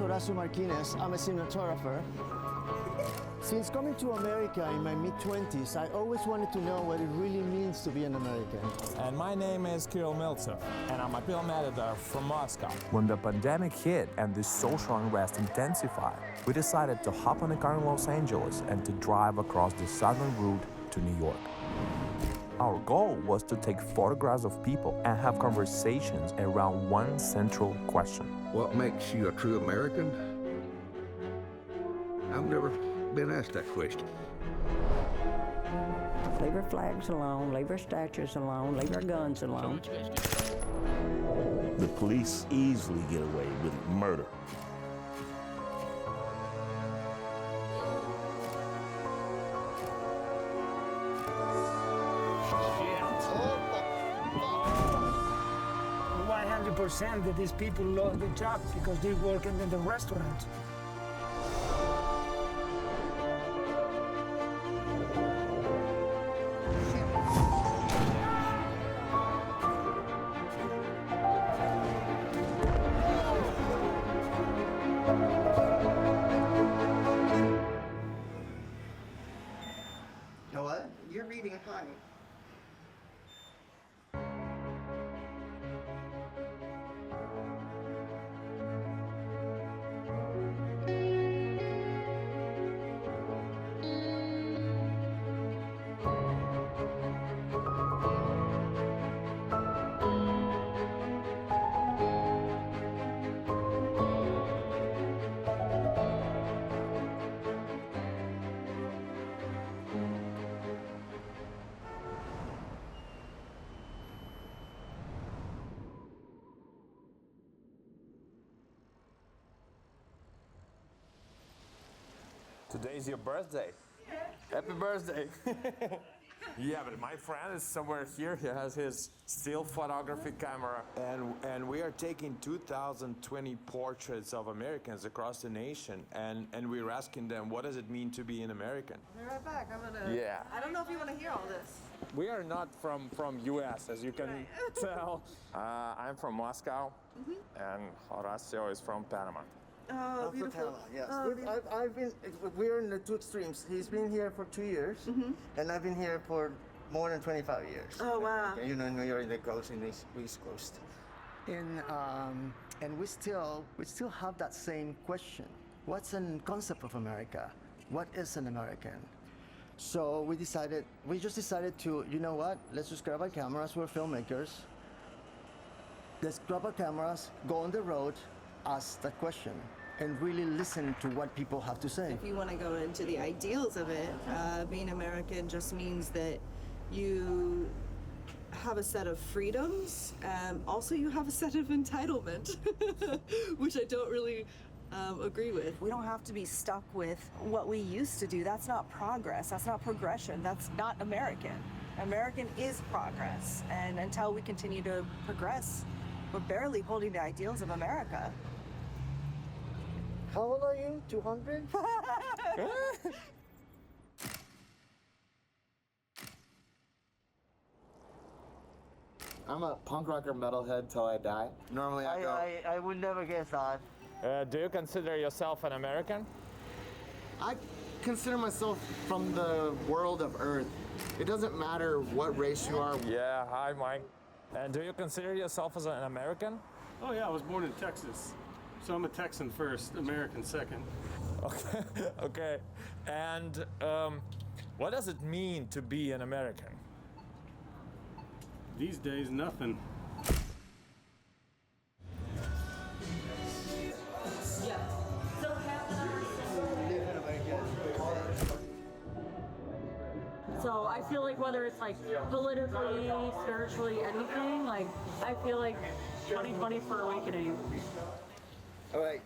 Horacio Marquinez. I'm a cinematographer. Since coming to America in my mid-20s, I always wanted to know what it really means to be an American. And my name is Kirill Myltsev, and I'm a film editor from Moscow. When the pandemic hit and the social unrest intensified, we decided to hop on a car in Los Angeles and to drive across the southern route to New York. Our goal was to take photographs of people and have conversations around one central question. What makes you a true American? I've never been asked that question. Leave our flags alone, leave our statues alone, leave our guns alone. The police easily get away with murder. That these people lost their jobs because they're working in the restaurant. You know what? You're reading high. Today's your birthday. Happy birthday. Yeah, but my friend is somewhere here. He has his still photography camera. And we are taking 2020 portraits of Americans across the nation. And we're asking them, what does it mean to be an American? I'll be right back. Yeah. I don't know if you want to hear all this. We are not from US, as you can tell. I'm from Moscow, and Horacio is from Panama. Oh, beautiful. Yes. Oh, We're in the two extremes. He's been here for 2 years, and I've been here for more than 25 years. Oh, wow. You know, New York, the coast, in the East Coast. And we still have that same question. What's the concept of America? What is an American? So we just decided to, you know what? Let's just grab our cameras. We're filmmakers. Let's grab our cameras, go on the road, ask that question, and really listen to what people have to say. If you want to go into the ideals of it, being American just means that you have a set of freedoms. Also, you have a set of entitlement, which I don't really agree with. We don't have to be stuck with what we used to do. That's not progress. That's not progression. That's not American. American is progress. And until we continue to progress, we're barely holding the ideals of America. How old are you? 200? I'm a punk rocker metalhead till I die. Normally I go... I would never guess that. Do you consider yourself an American? I consider myself from the world of Earth. It doesn't matter what race you are. Yeah, hi Mike. And do you consider yourself as an American? Oh yeah, I was born in Texas. So I'm a Texan first, American second. Okay, okay. And what does it mean to be an American? These days, nothing. So I feel like whether it's like politically, spiritually, anything, like I feel like 2020 for awakening. All right.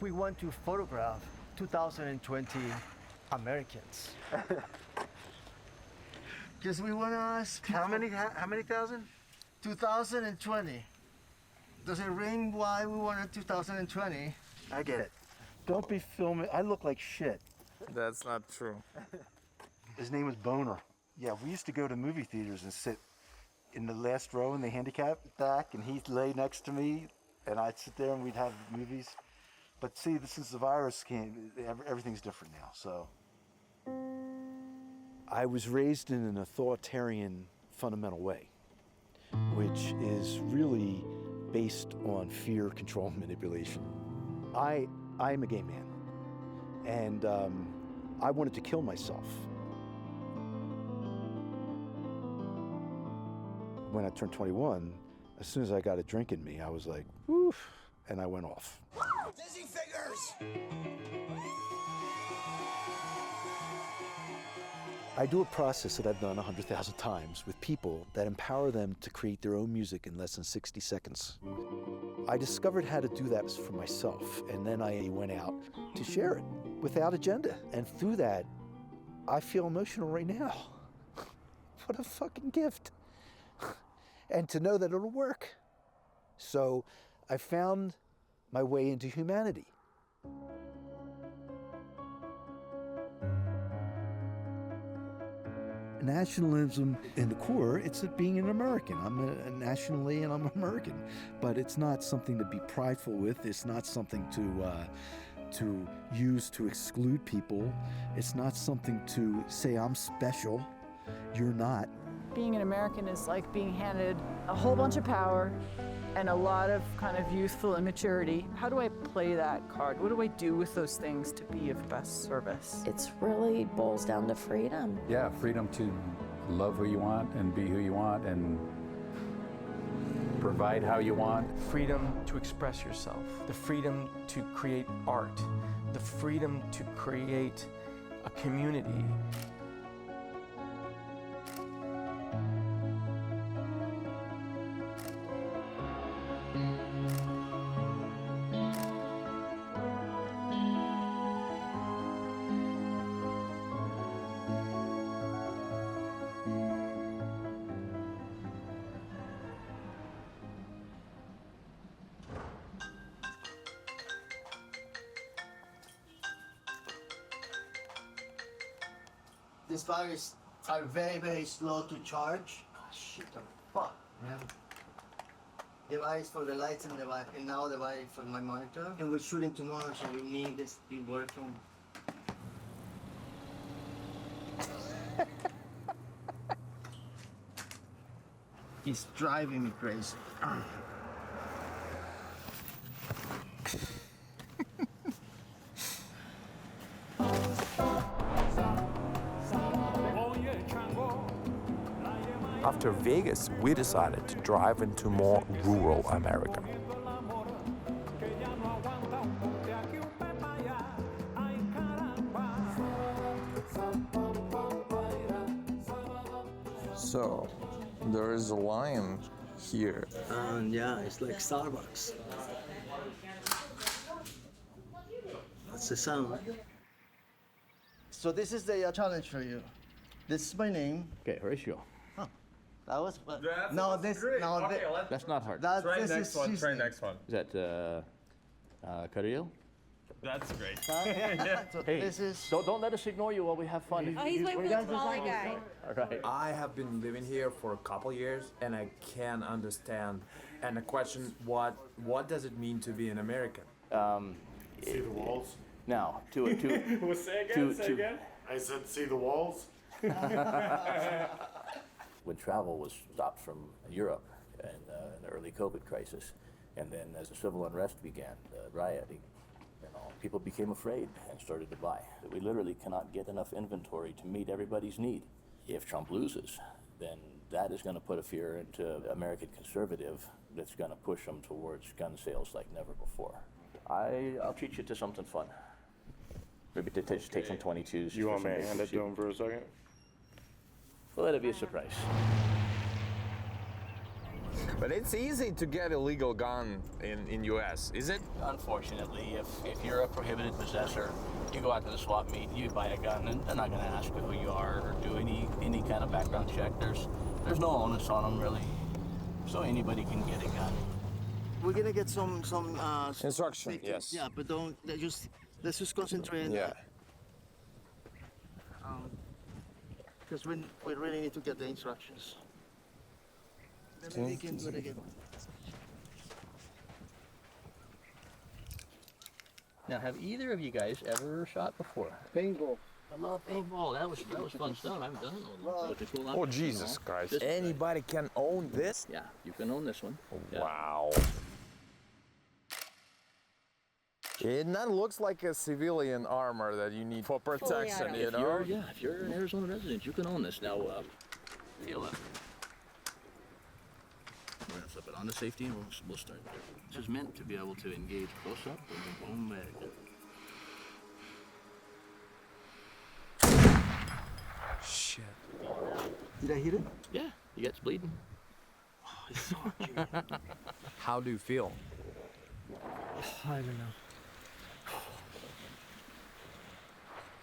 We want to photograph 2020 Americans. Because we want to ask how many thousand? 2020. Does it ring why we wanted 2020? I get it. Don't be filming. I look like shit. That's not true. His name was Boner. Yeah, we used to go to movie theaters and sit in the last row in the handicap back, and he'd lay next to me, and I'd sit there and we'd have movies. But see, since the virus came, everything's different now, so. I was raised in an authoritarian fundamental way, which is really based on fear, control, and manipulation. I am a gay man, and I wanted to kill myself. When I turned 21, as soon as I got a drink in me, I was like, woof, and I went off. Dizzy fingers! I do a process that I've done 100,000 times with people that empower them to create their own music in less than 60 seconds. I discovered how to do that for myself, and then I went out to share it without agenda. And through that, I feel emotional right now. What a fucking gift. And to know that it'll work. So I found my way into humanity. Nationalism in the core, it's being an American. I'm a nationally and I'm American, but it's not something to be prideful with. It's not something to use to exclude people. It's not something to say I'm special. You're not. Being an American is like being handed a whole bunch of power and a lot of kind of youthful immaturity. How do I play that card? What do I do with those things to be of best service? It's really boils down to freedom. Yeah, freedom to love who you want and be who you want and provide how you want. Freedom to express yourself, the freedom to create art, the freedom to create a community. These batteries are very, very slow to charge. Shit, the fuck, man. The batteries for the lights and now the battery for my monitor. And we're shooting tomorrow, so we need this to be working. He's driving me crazy. After Vegas, we decided to drive into more rural America. So, there is a line here. Yeah, it's like Starbucks. That's the sound. So this is the challenge for you. This is my name. Okay, Horacio. That was That's not hard. Try next one. Try next one. Is that Kirill? That's great. So Hey, this is. don't let us ignore you while we have fun. Oh, he's waiting for the smaller guy. All right. I have been living here for a couple years, and I can understand. And the question, what does it mean to be an American? See the walls? Now, Well, say again. I said, see the walls? When travel was stopped from Europe in the early COVID crisis, and then as the civil unrest began, the rioting, people became afraid and started to buy. We literally cannot get enough inventory to meet everybody's need. If Trump loses, then that is going to put a fear into American conservative that's going to push them towards gun sales like never before. I'll treat you to something fun. Maybe to take some 22s. You want me to hand it to him for a second? Well, that'll be a surprise. But it's easy to get a legal gun in US, is it? Unfortunately, if you're a prohibited possessor, you go out to the swap meet, you buy a gun, and they're not going to ask you who you are or do any kind of background check. There's no onus on them, really. So anybody can get a gun. We're gonna get some Instruction, safety. yes. Yeah, but let's just concentrate on that. Because we really need to get the instructions. Maybe we can do it again. Now, have either of you guys ever shot before? Paintball. I love paintball. That was fun stuff. I haven't done it. Oh, Jesus Christ. Anybody can own this? Yeah, you can own this one. Wow. That looks like a civilian armor that you need for protection, you know? If you're an Arizona resident, you can own this. Now, feel it. We're gonna flip it on to safety and we'll start there. This is meant to be able to engage close up and boom, Shit. Did I hit it? Yeah, you got bleeding. Oh, it's so cute. How do you feel? I don't know.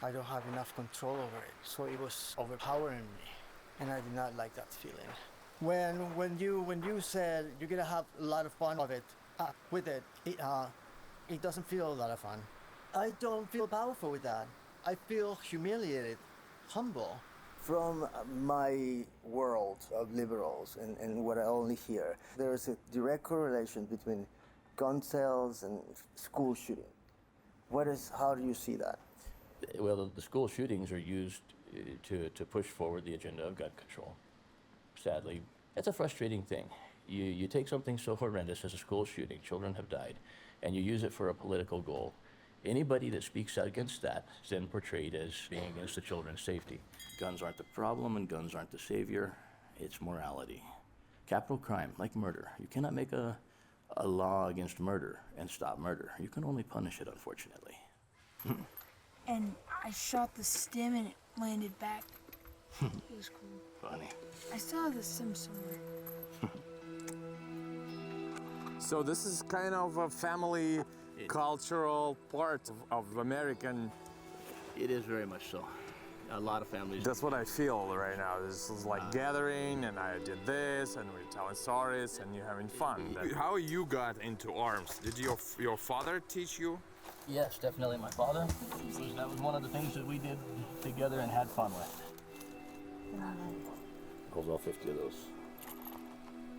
I don't have enough control over it, so it was overpowering me, and I did not like that feeling. When you said you're gonna have a lot of fun with it, it doesn't feel a lot of fun. I don't feel powerful with that. I feel humiliated, humble. From my world of liberals and what I only hear, there is a direct correlation between gun sales and school shooting. How do you see that? Well, the school shootings are used to push forward the agenda of gun control. Sadly, it's a frustrating thing. You take something so horrendous as a school shooting, children have died, and you use it for a political goal. Anybody that speaks out against that is then portrayed as being against the children's safety. Guns aren't the problem and guns aren't the savior, it's morality. Capital crime, like murder, you cannot make a law against murder and stop murder. You can only punish it, unfortunately. And I shot the stem and it landed back. It was cool. Funny. I saw the stem somewhere. So this is kind of a family cultural part of American. It is very much so. A lot of families. That's what I feel right now. This is like gathering, and I did this, and we're telling stories, and you're having fun. How you got into arms? Did your father teach you? Yes, definitely my father. That was one of the things that we did together and had fun with. Holds all 50 of those.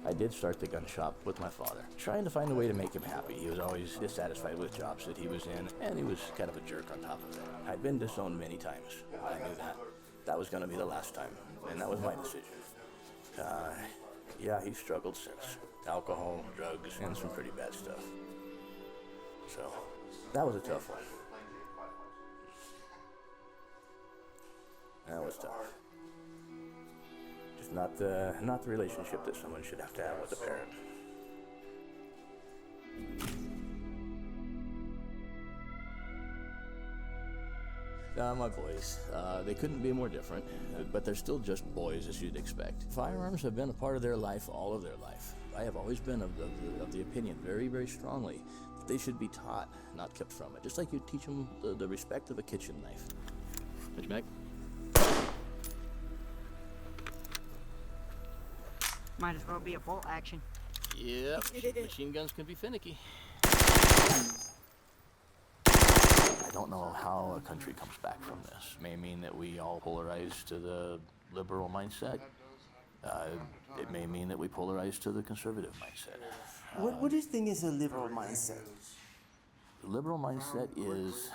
I did start the gun shop with my father, trying to find a way to make him happy. He was always dissatisfied with jobs that he was in, and he was kind of a jerk on top of it. I'd been disowned many times. I knew that. That was going to be the last time, and that was my decision. Yeah, he struggled since. Alcohol, drugs, and some pretty bad stuff. So, that was a tough one. That was tough. Just not the relationship that someone should have to have with a parent. My boys, they couldn't be more different, but they're still just boys as you'd expect. Firearms have been a part of their life all of their life. I have always been of the opinion, very, very strongly, that they should be taught, not kept from it. Just like you teach them the respect of a kitchen knife. Mitch Mac? Might as well be a bolt action. Yep, machine guns can be finicky. I don't know how a country comes back from this. It may mean that we all polarize to the liberal mindset. It may mean that we polarize to the conservative mindset. What do you think is a liberal mindset? The liberal mindset is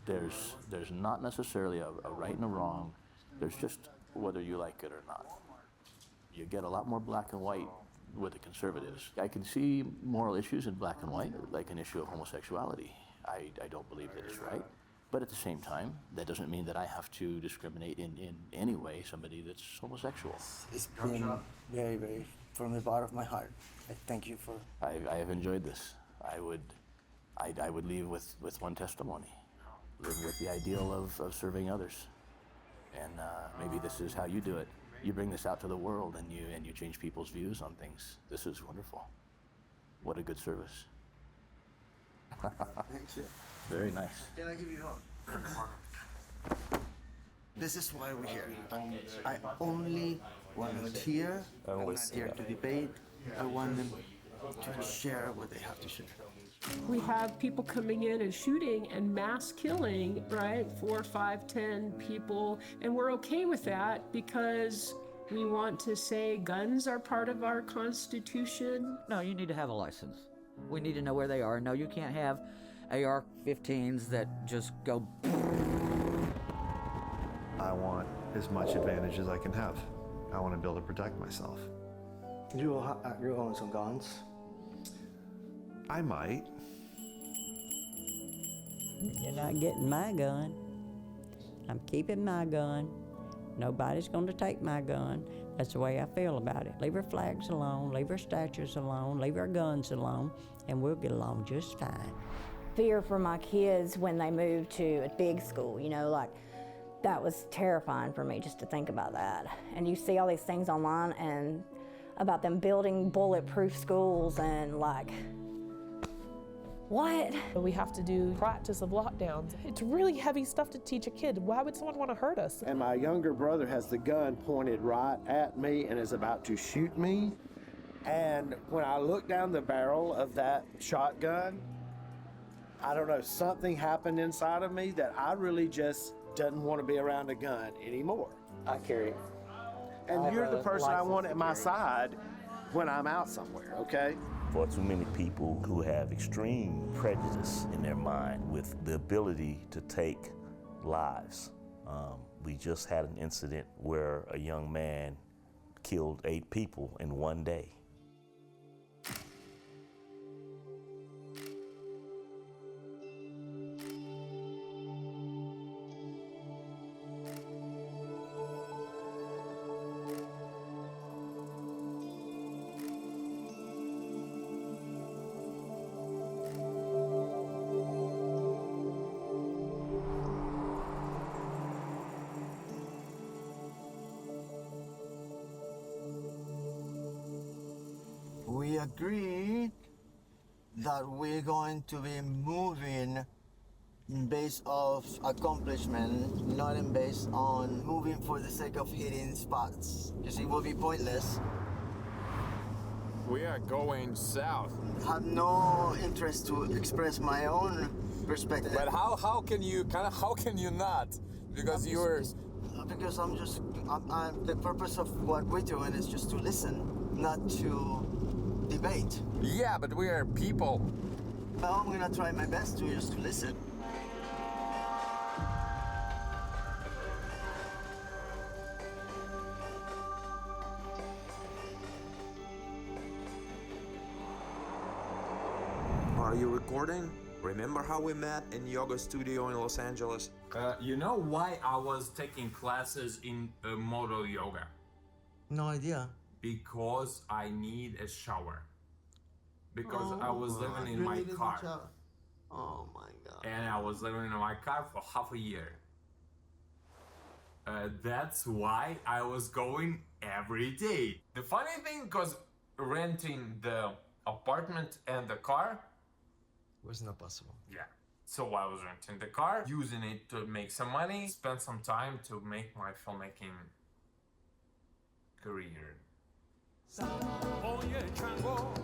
there's not necessarily a right and a wrong. There's just whether you like it or not. You get a lot more black and white with the conservatives. I can see moral issues in black and white, like an issue of homosexuality. I don't believe that it's right. But at the same time, that doesn't mean that I have to discriminate in any way somebody that's homosexual. It's been very, very from the bottom of my heart. I thank you for... I have enjoyed this. I would leave with one testimony. Live with the ideal of serving others. And maybe this is how you do it. You bring this out to the world and you change people's views on things. This is wonderful. What a good service. Thank you. Very nice. Can I give you a This is why we're here. I only want them to hear, I And we want see to hear that. to debate, I want them to share what they have to share. We have people coming in and shooting and mass killing, right? 4, 5, 10 people, and we're okay with that because we want to say guns are part of our Constitution. No, you need to have a license. We need to know where they are. No, you can't have AR-15s that just go. I want as much advantage as I can have. I want to be able to protect myself. You own some guns? I might. You're not getting my gun. I'm keeping my gun. Nobody's going to take my gun. That's the way I feel about it. Leave our flags alone, leave our statues alone, leave our guns alone, and we'll get along just fine. Fear for my kids when they moved to a big school, you know, like that was terrifying for me just to think about that. And you see all these things online and about them building bulletproof schools and like, what? We have to do practice of lockdowns. It's really heavy stuff to teach a kid. Why would someone want to hurt us? And my younger brother has the gun pointed right at me and is about to shoot me. And when I look down the barrel of that shotgun, I don't know, something happened inside of me that I really just didn't want to be around a gun anymore. I carry it. And you're the person I want at my side when I'm out somewhere, okay? For too many people who have extreme prejudice in their mind with the ability to take lives. We just had an incident where a young man killed 8 people in one day. We agreed that we're going to be moving based of accomplishment, not in based on moving for the sake of hitting spots, because it will be pointless. We are going south. I have no interest to express my own perspective. But how can you not? Because you're. Because I'm the purpose of what we're doing is just to listen, not to debate. Yeah, but we are people. Well, I'm gonna try my best to just to listen. Are you recording? Remember how we met in yoga studio in Los Angeles? You know why I was taking classes in modal yoga? No idea. Because I need a shower. Because I was living in my car. Oh my God. And I was living in my car for half a year. That's why I was going every day. The funny thing, because renting the apartment and the car was not possible. Yeah. So I was renting the car, using it to make some money, spend some time to make my filmmaking career. Oye, chango,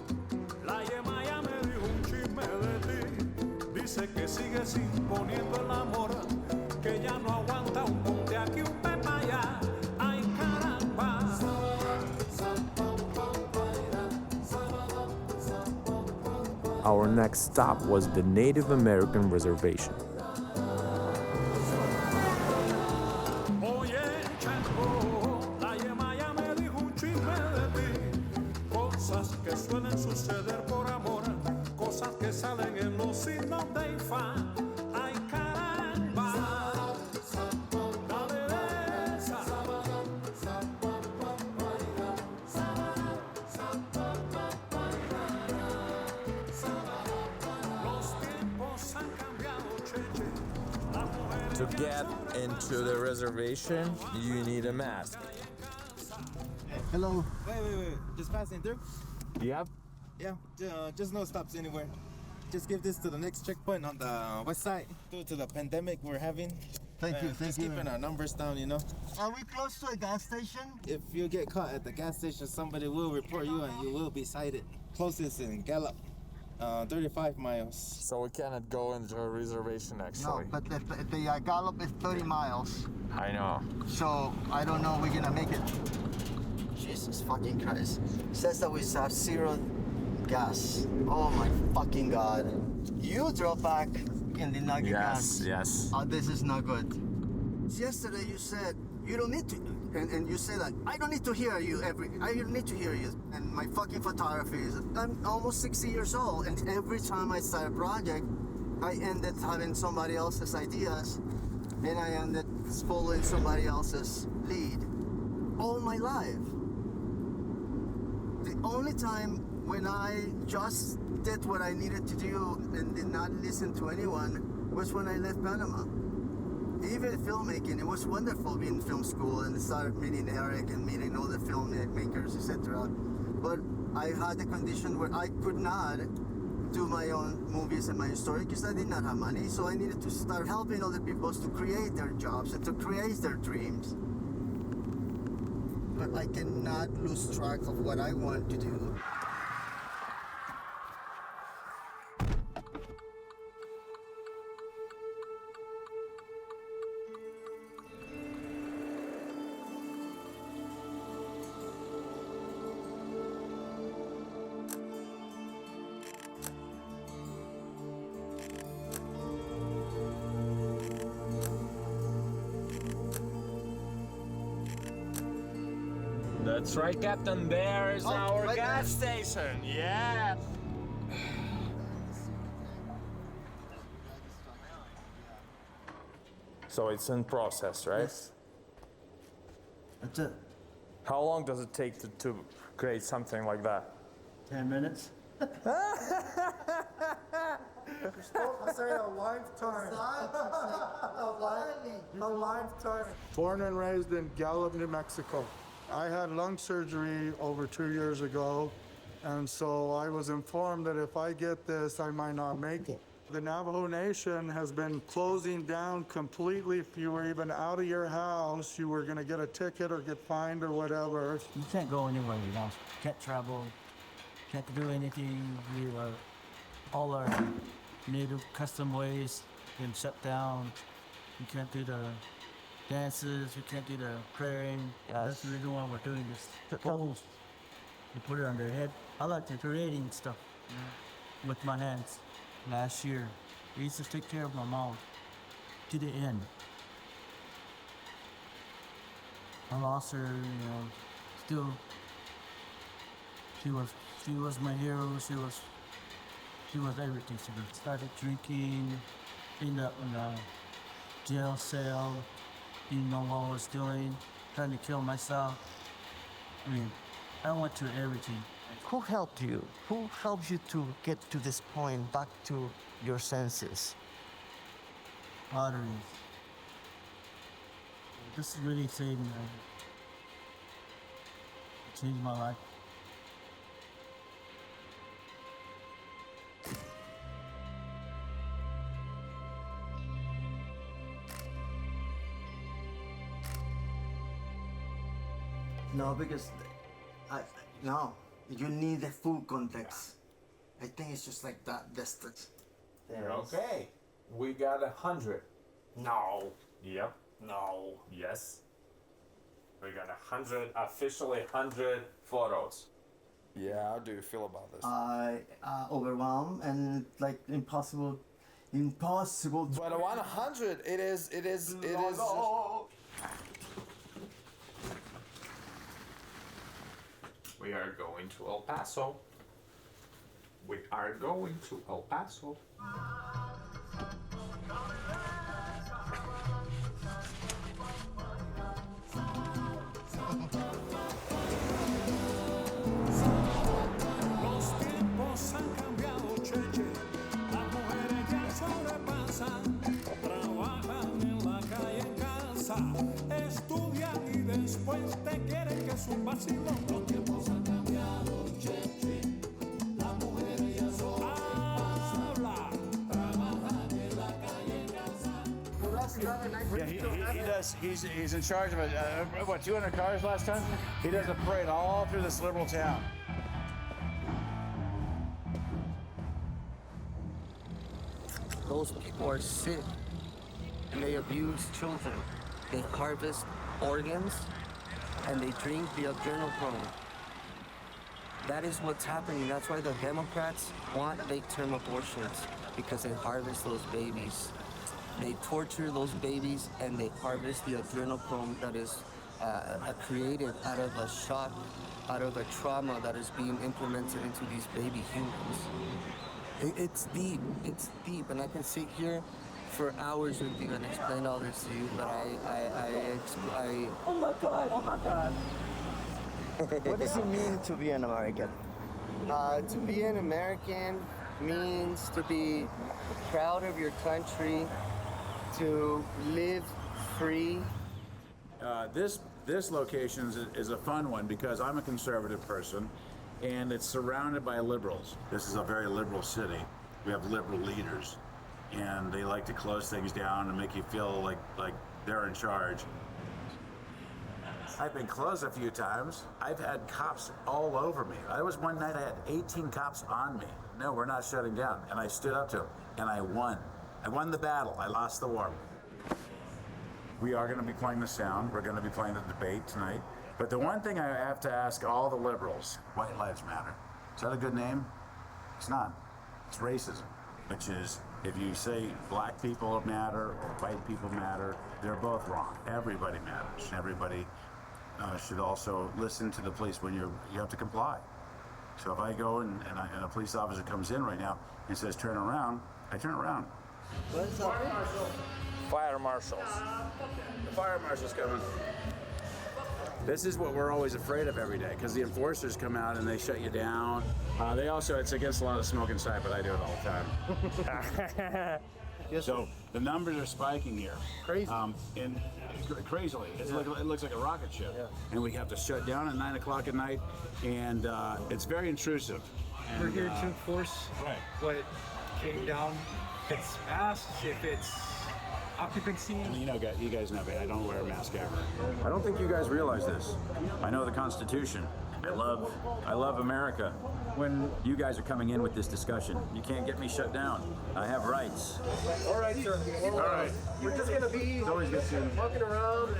la yemaya me dijo un chisme de ti. Dice que sigues imponiendo el amor, que ya no aguanta un ponte aquí, un pepa allá. Ay, caramba. Our next stop was the Native American reservation. Oye, chango, la yemaya me dijo un chisme de ti. Cosas que suelen suceder por amor, cosas que salen en los signos de Ifá. Ay, caramba. Dale de esa. Los tiempos han cambiado, cheche. Las mujeres To get into the reservation, you need a mask. Hello. Wait. Just passing through? Yep. Yeah, just no stops anywhere. Just give this to the next checkpoint on the west side. Due to the pandemic we're having. Thank you. Just keeping our numbers down, you know. Are we close to a gas station? If you get caught at the gas station, somebody will report you and you will be cited. Closest in Gallup, 35 miles. So we cannot go into a reservation actually. No, but the Gallup is 30 miles. I know. So I don't know we're gonna make it. Jesus fucking Christ. Says that we have zero gas. Oh my fucking God. You drove back and did not get gas. Yes. Oh, this is not good. Yesterday you said you don't need to, and you said that I don't need to hear you I don't need to hear you. And my fucking photography is, I'm almost 60 years old, and every time I start a project, I ended having somebody else's ideas, and I ended following somebody else's lead all my life. The only time when I just did what I needed to do and did not listen to anyone was when I left Panama. Even filmmaking, it was wonderful being in film school and started meeting Eric and meeting all the filmmakers, etc. But I had a condition where I could not do my own movies and my story because I did not have money. So I needed to start helping other people to create their jobs and to create their dreams. But I cannot lose track of what I want to do. That's right, Captain. There is our gas station. Yeah. So it's in process, right? Yes. That's it. How long does it take to create something like that? 10 minutes. I say a lifetime. A lifetime. Born and raised in Gallup, New Mexico. I had lung surgery over 2 years ago, and so I was informed that if I get this, I might not make it. The Navajo Nation has been closing down completely. If you were even out of your house, you were going to get a ticket or get fined or whatever. You can't go anywhere, you know. Can't travel, can't do anything. All our native custom ways been shut down. You can't do the dances, you can't do the praying. That's the reason why we're doing this. Poles, you put it on their head. I like the creating stuff, you know, with my hands. Last year, I used to take care of my mom to the end. I lost her, you know, still. She was my hero. She was everything. She started drinking, ended up in a jail cell, didn't know what I was doing, trying to kill myself. I mean, I went through everything. Who helped you? Who helped you to get to this point, back to your senses? Lotteries. This really saved me. It changed my life. No, because no, you need the full context. I think it's just like that distance. Okay. We got 100. No. Yep. No. Yes. We got 100, officially 100 photos. Yeah, how do you feel about this? Overwhelmed and like impossible. But 100, it is. We are going to El Paso. We are going to El Paso. Los tiempos han cambiado, cheche. Las mujeres ya sobrepasan. Trabajan en la calle, en casa. Estudian y después te quieren que es un vacilón. Los tiempos han cambiado, cheche. Las mujeres ya sobrepasan. Yeah, he does. He's in charge of what 200 cars last time. He does a parade all through this liberal town. Those people are sick and they abuse children. They harvest organs and they drink the adrenochrome. That is what's happening. That's why the Democrats want late-term abortions, because they harvest those babies. They torture those babies and they harvest the adrenochrome that is created out of a shock, out of a trauma that is being implemented into these baby humans. It's deep, and I can sit here for hours with you and explain all this to you, but I Oh my God. What does it mean to be an American? To be an American means to be proud of your country, to live free. This location is a fun one because I'm a conservative person, and it's surrounded by liberals. This is a very liberal city. We have liberal leaders, and they like to close things down and make you feel like they're in charge. I've been closed a few times. I've had cops all over me. There was one night I had 18 cops on me. No, we're not shutting down. And I stood up to them, and I won. I won the battle. I lost the war. We are going to be playing the sound. We're going to be playing the debate tonight. But the one thing I have to ask all the liberals, White Lives Matter. Is that a good name? It's not. It's racism, which is if you say black people matter or white people matter, they're both wrong. Everybody matters. Everybody should also listen to the police when you have to comply. So if I go and a police officer comes in right now and says turn around, I turn around. What is that? Fire marshals. The fire marshal's coming. This is what we're always afraid of every day, because the enforcers come out and they shut you down. They also, it's against a lot of smoke inside, but I do it all the time. So the numbers are spiking here. Crazy. Crazily. It looks like a rocket ship. Yeah. And we have to shut down at 9 o'clock at night, and it's very intrusive. And, we're here to enforce what came down. If it's masks, if it's occupancy. You guys know me. I don't wear a mask ever. I don't think you guys realize this. I know the Constitution. I love America. When you guys are coming in with this discussion, you can't get me shut down. I have rights. All right, sir. All right. We're just gonna be always good seeing you. walking around.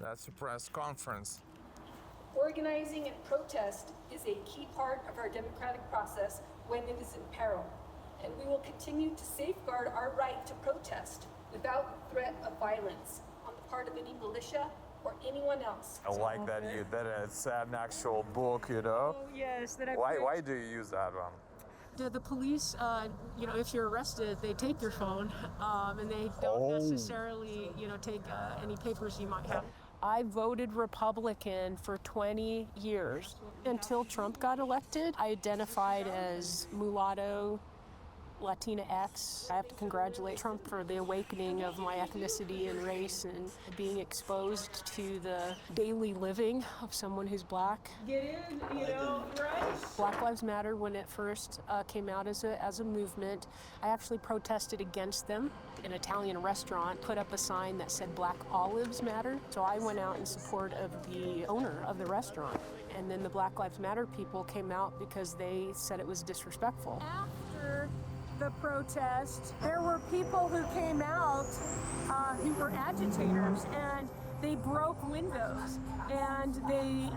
That's a press conference. Organizing and protest is a key part of our democratic process when it is in peril, and we will continue to safeguard our right to protest without threat of violence on the part of any militia or anyone else. I like that it's an actual book, you know? Oh, yes. Why do you use that one? The police, if you're arrested, they take your phone, and they don't necessarily, take any papers you might have. I voted Republican for 20 years. Until Trump got elected, I identified as mulatto, Latina X. I have to congratulate Trump for the awakening of my ethnicity and race and being exposed to the daily living of someone who's black. Get in, right? Black Lives Matter, when it first came out as a movement, I actually protested against them. An Italian restaurant put up a sign that said Black Olives Matter. So I went out in support of the owner of the restaurant. And then the Black Lives Matter people came out because they said it was disrespectful. After the protest, there were people who came out who were agitators, and they broke windows and they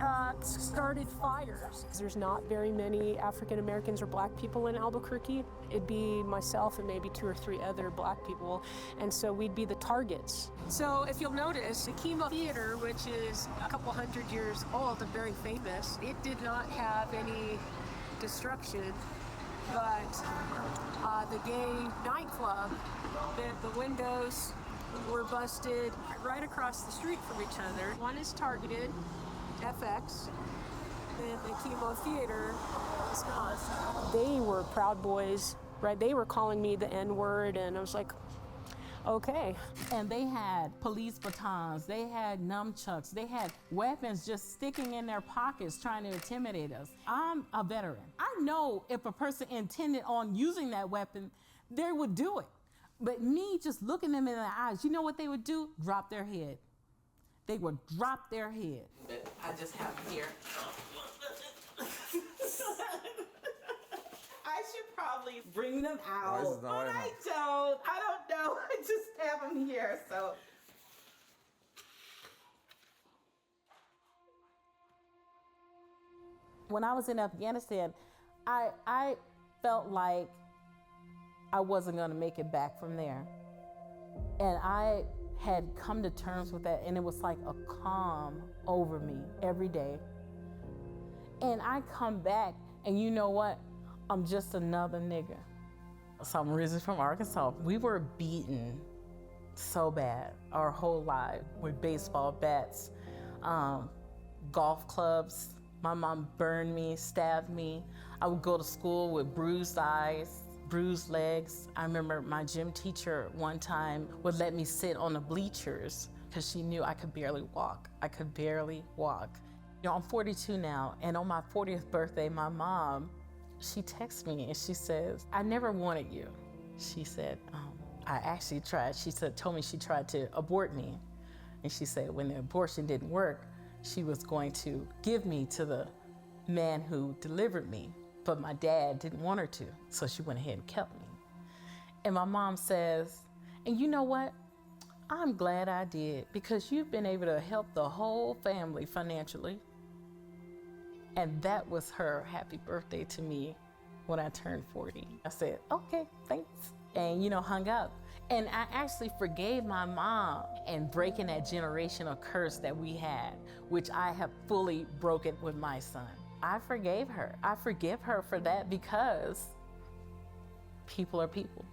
started fires. There's not very many African Americans or black people in Albuquerque. It'd be myself and maybe 2 or 3 other black people, and so we'd be the targets. So if you'll notice, the Chemo Theater, which is a couple hundred years old and very famous, it did not have any destruction, but the gay nightclub, the windows were busted right across the street from each other. One is targeted, FX, and the Chemo Theater is not. They were Proud Boys, right? They were calling me the N-word, and I was like, Okay. And they had police batons, they had nunchucks, they had weapons just sticking in their pockets trying to intimidate us. I'm a veteran. I know if a person intended on using that weapon, they would do it. But me just looking them in the eyes, you know what they would do? Drop their head. They would drop their head. I just have them here. I should probably bring them out, but I don't. I don't know. I just have them here, so. When I was in Afghanistan, I felt like I wasn't going to make it back from there. And I had come to terms with that, and it was like a calm over me every day. And I come back, and you know what? I'm just another nigga. So I'm originally from Arkansas. We were beaten so bad our whole life with baseball bats, golf clubs. My mom burned me, stabbed me. I would go to school with bruised eyes, bruised legs. I remember my gym teacher one time would let me sit on the bleachers because she knew I could barely walk. I could barely walk. You know, I'm 42 now, and on my 40th birthday, my mom, she texts me and she says, I never wanted you. She said, I actually tried. She told me she tried to abort me. And she said when the abortion didn't work, she was going to give me to the man who delivered me, but my dad didn't want her to, so she went ahead and kept me. And my mom says, and you know what? I'm glad I did, because you've been able to help the whole family financially. And that was her happy birthday to me when I turned 40. I said, okay, thanks. And, you know, hung up. And I actually forgave my mom and breaking that generational curse that we had, which I have fully broken with my son. I forgave her. I forgive her for that because people are people.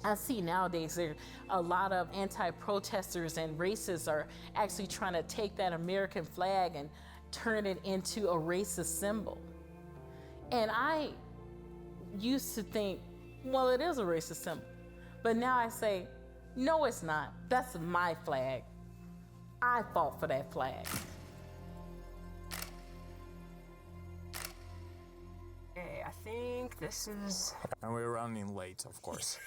I see nowadays there are a lot of anti-protesters and racists are actually trying to take that American flag and turn it into a racist symbol. And I used to think, well, it is a racist symbol. But now I say, no, it's not. That's my flag. I fought for that flag. Okay, I think this is... And we're running late, of course.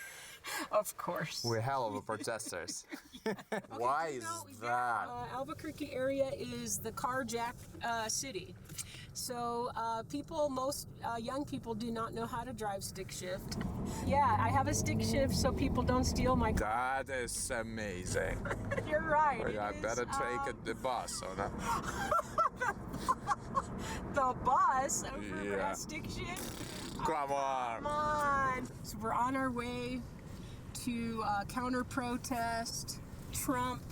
Of course. We're hell of a protesters. Why is that? Albuquerque area is the carjack city. So most young people do not know how to drive stick shift. Yeah, I have a stick shift so people don't steal my car. That is amazing. You're right. I better take the bus, or not? The bus over a stick shift? Come on. Come on. So we're on our way to counter-protest Trump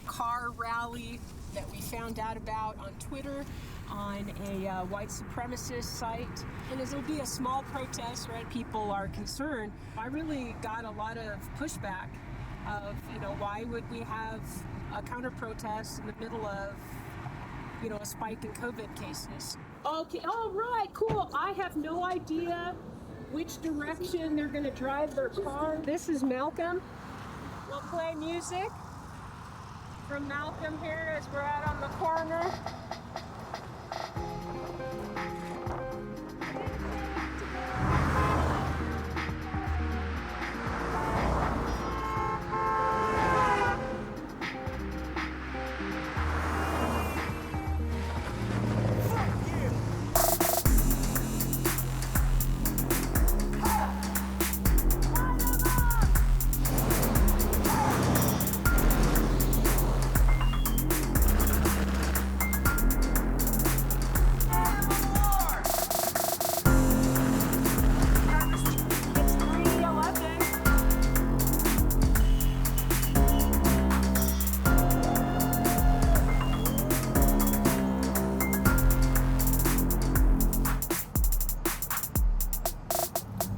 car rally that we found out about on Twitter on a white supremacist site. And it'll be a small protest, right? People are concerned. I really got a lot of pushback of, you know, why would we have a counter-protest in the middle of, you know, a spike in COVID cases? Okay, all right, cool. I have no idea which direction they're gonna drive their car. This is Malcolm. We'll play music from Malcolm here as we're out on the corner.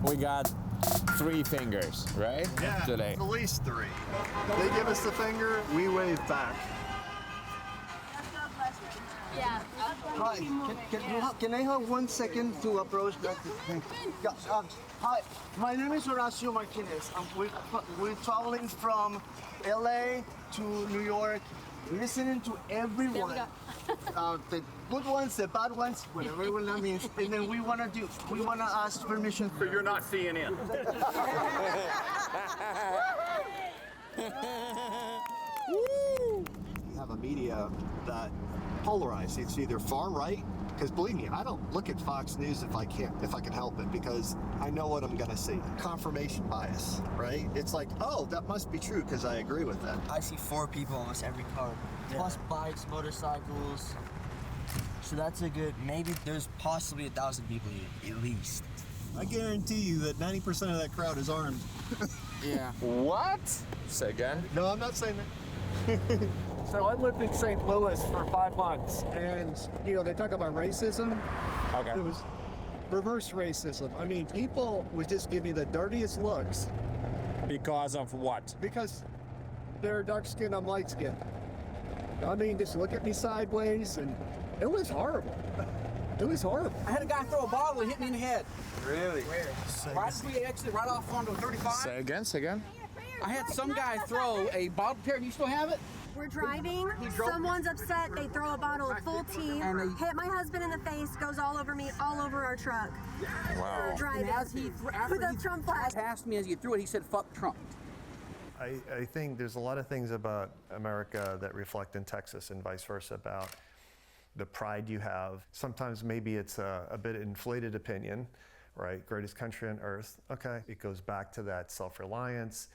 We got 3 fingers, right? Yeah, today. at least 3. They give us the finger, we wave back. Yeah. Hi, can I have 1 second to approach that? Yeah, hi, my name is Horacio Marquinez. We're traveling from LA to New York, listening to everyone. The good ones, the bad ones, whatever that means. And then we want to ask permission. So you're not CNN. Have a media that polarized. It's either far right, because believe me, I don't look at Fox News if I can help it, because I know what I'm gonna see. Confirmation bias, right? It's like, oh, that must be true because I agree with that. I see 4 people almost every car, plus bikes, motorcycles. So that's a good, maybe there's possibly 1,000 people here, at least. I guarantee you that 90% of that crowd is armed. Yeah. What? Say again? No, I'm not saying that. So I lived in St. Louis for 5 months, and they talk about racism. Okay. It was reverse racism. I mean, people would just give me the dirtiest looks. Because of what? Because they're dark skinned, I'm light skinned. I mean, just look at me sideways, and it was horrible. It was horrible. I had a guy throw a bottle and hit me in the head. Really? Right as we exited right off onto 35. Say again. I had some guy throw a bottle. Terry, you still have it? We're driving, someone's upset, they throw a bottle at full team, hit my husband in the face, goes all over me, all over our truck. Wow. We're driving. And as he with a Trump flag. Passed me as he threw it, he said, "Fuck Trump." I think there's a lot of things about America that reflect in Texas and vice versa about the pride you have. Sometimes maybe it's a bit inflated opinion, right? Greatest country on earth. Okay, it goes back to that self-reliance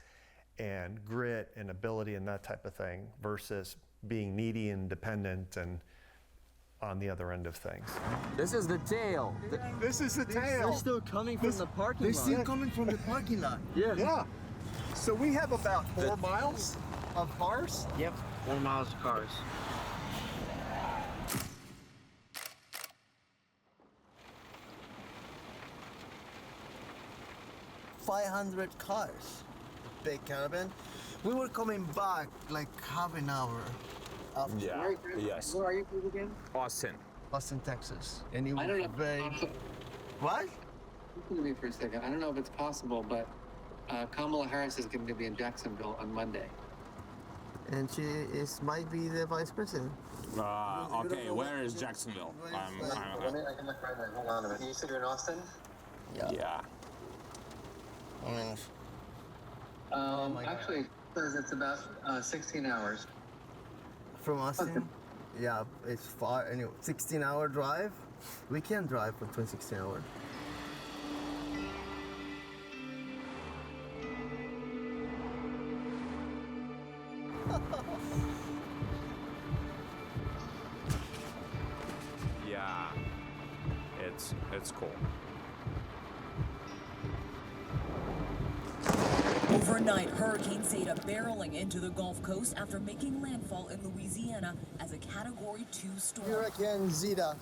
and grit and ability and that type of thing versus being needy and dependent and on the other end of things. This is the tail. This is the tail. They're still coming from the parking They're lot. still coming from the parking lot. Yeah. So we have about 4 miles of cars. Yep, 4 miles of cars. $500 cars. Big caravan. We were coming back like half an hour after. Yeah. Yes. Where are you from again? Austin. Austin, Texas. And it I don't was know. very. What? Listen to me for a second. I don't know if it's possible, but Kamala Harris is going to be in Jacksonville on Monday. And she might be the vice president. Okay, where is Jacksonville? I can look right now. Hold on a minute. You said you're in Austin? Yeah. I mean, Actually, it says it's about 16 hours. from Austin? Yeah, it's far. Anyway, 16-hour drive. We can't drive for 16 hours. Yeah. It's cool. Overnight, Hurricane Zeta barreling into the Gulf Coast after making landfall in Louisiana as a Category 2 storm. Hurricane Zeta.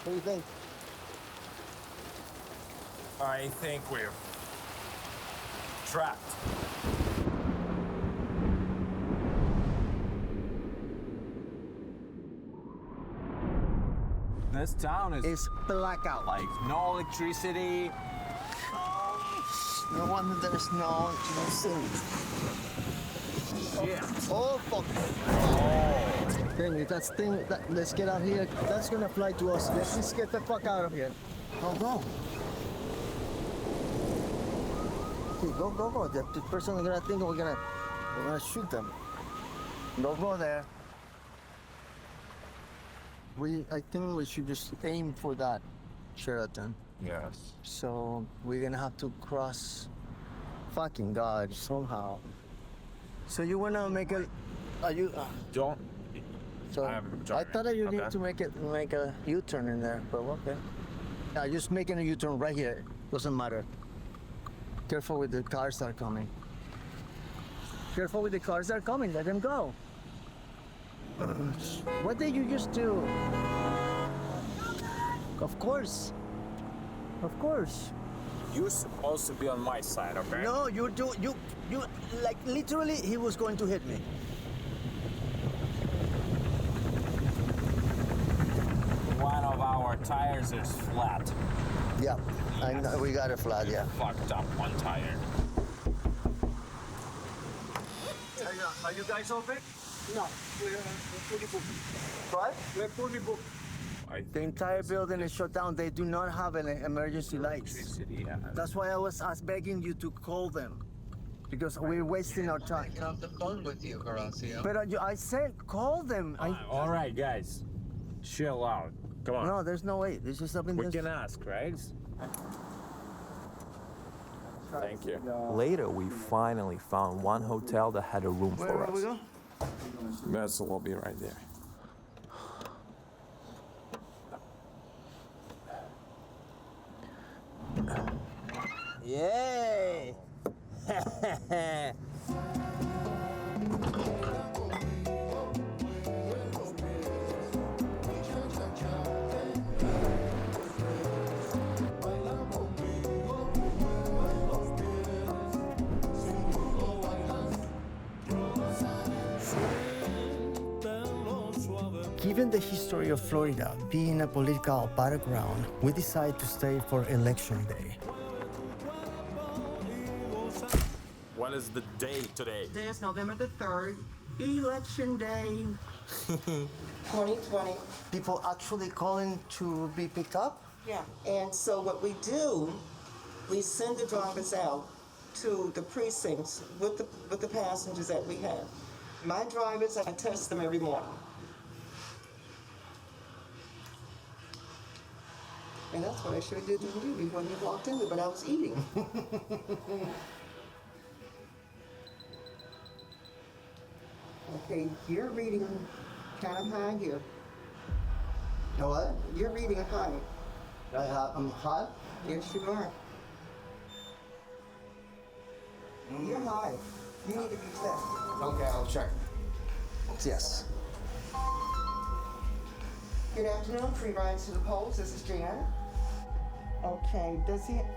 What do you think? I think we're trapped. This town is... It's blackout. Like, no electricity. No wonder there's no electricity. Yeah. Oh, fuck. Let's get out here. That's gonna fly to us. Let's just get the fuck out of here. Go. Okay, go. The person is gonna think we're gonna shoot them. Don't go there. I think we should just aim for that Sheraton. Yes. So we're gonna have to cross fucking God somehow. So you wanna make a Don't. so I thought that you need to make a U-turn in there, but okay. Yeah, just making a U-turn right here. Doesn't matter. Careful with the cars that are coming. Careful with the cars that are coming, let them go. What did you just do? Of course. You're supposed to be on my side, okay? No, you like literally he was going to hit me. tires is flat. Yeah, I know, we got it flat, yeah. Fucked up one tire. Are you guys open? No. We're fully booked. What? We're fully booked. The entire building is shut down. They do not have any emergency lights. That's why I was begging you to call them, because we're wasting our time. Get off the phone with you, Horacio. But I said call them. All right, guys, chill out. Come on. No, there's no way. This is something We that's... can ask, right? Thank you. Later, we finally found one hotel that had a room for us. we go? That's the lobby right there. Yay! Given the history of Florida being a political battleground, we decided to stay for Election Day. What is the day today? Today is November the 3rd, Election Day 2020. People actually calling to be picked up? Yeah, and so what we do, we send the drivers out to the precincts with the passengers that we have. My drivers, I test them every morning. And that's what I should have did to you when you walked in, but I was eating. Okay, you're reading kind of high here. You know what? You're reading high. I'm hot? Yes, you are. You're high. You need to be tested. Okay, I'll check. Yes. Good afternoon, free rides to the polls. This is Jan. Okay,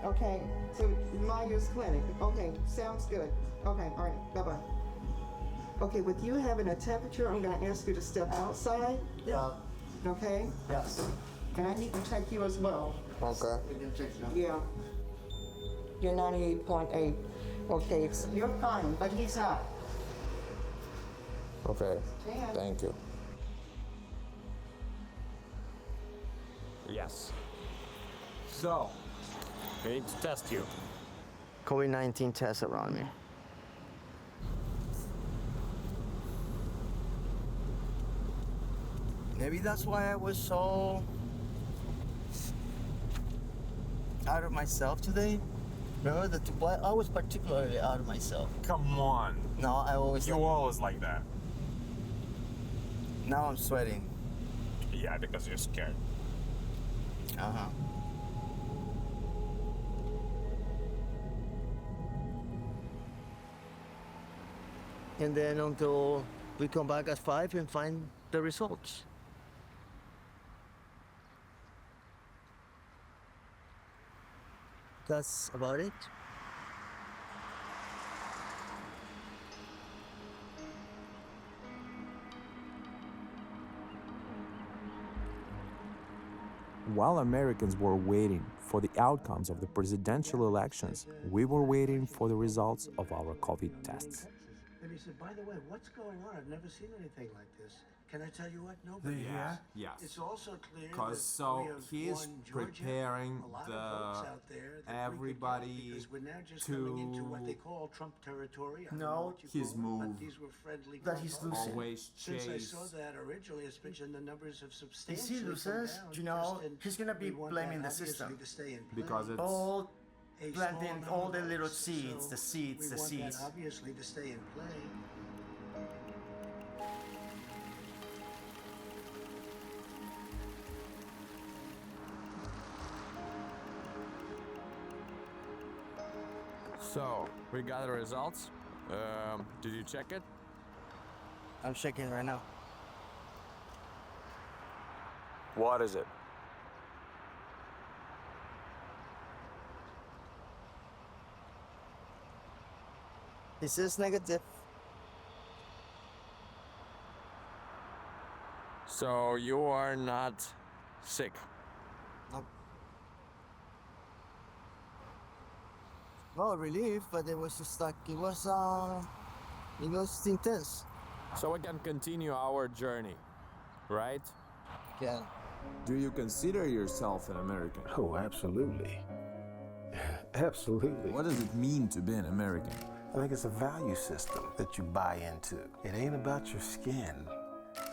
okay, so Myers Clinic. Okay, sounds good. Okay, all right, bye-bye. Okay, with you having a temperature, I'm gonna ask you to step outside. Yeah. Okay? Yes. And I need to check you as well. Okay. Yeah. You're 98.8. Okay, so you're fine, but he's not. Okay. Jan. Thank you. Yes. So, we need to test you. COVID-19 test around me. Maybe that's why I was so out of myself today. Remember why I was particularly out of myself. Come on. No, I always. You always like that. Now I'm sweating. Yeah, because you're scared. Uh-huh. And then until we come back at 5 and find the results. That's about it. While Americans were waiting for the outcomes of the presidential elections, we were waiting for the results of our COVID tests. And he said, by the way, what's going on? I've never seen anything like this. Can I tell you what? Nobody has. Yes. It's also clear Because that so we have he's won Georgia, preparing a lot of folks out there that everybody because we're now just coming into what they call Trump territory. I don't know No, what you his call it, move but these were friendly that he's convoys. losing. Always Since I chase. saw that originally, it's been the numbers have If substantially he come loses, down. you know, First, and he's gonna be we want blaming that the obviously system. to stay in play. Because it's All A planting small all the number little votes, seeds, so the seeds, the we want seeds. that obviously to stay in play. So, we got the results. Did you check it? I'm checking right now. What is it? It says negative. So you are not sick. well, relief, but it was just like, it was intense. So we can continue our journey, right? Yeah. Do you consider yourself an American? Oh, absolutely. Absolutely. What does it mean to be an American? I think it's a value system that you buy into. It ain't about your skin.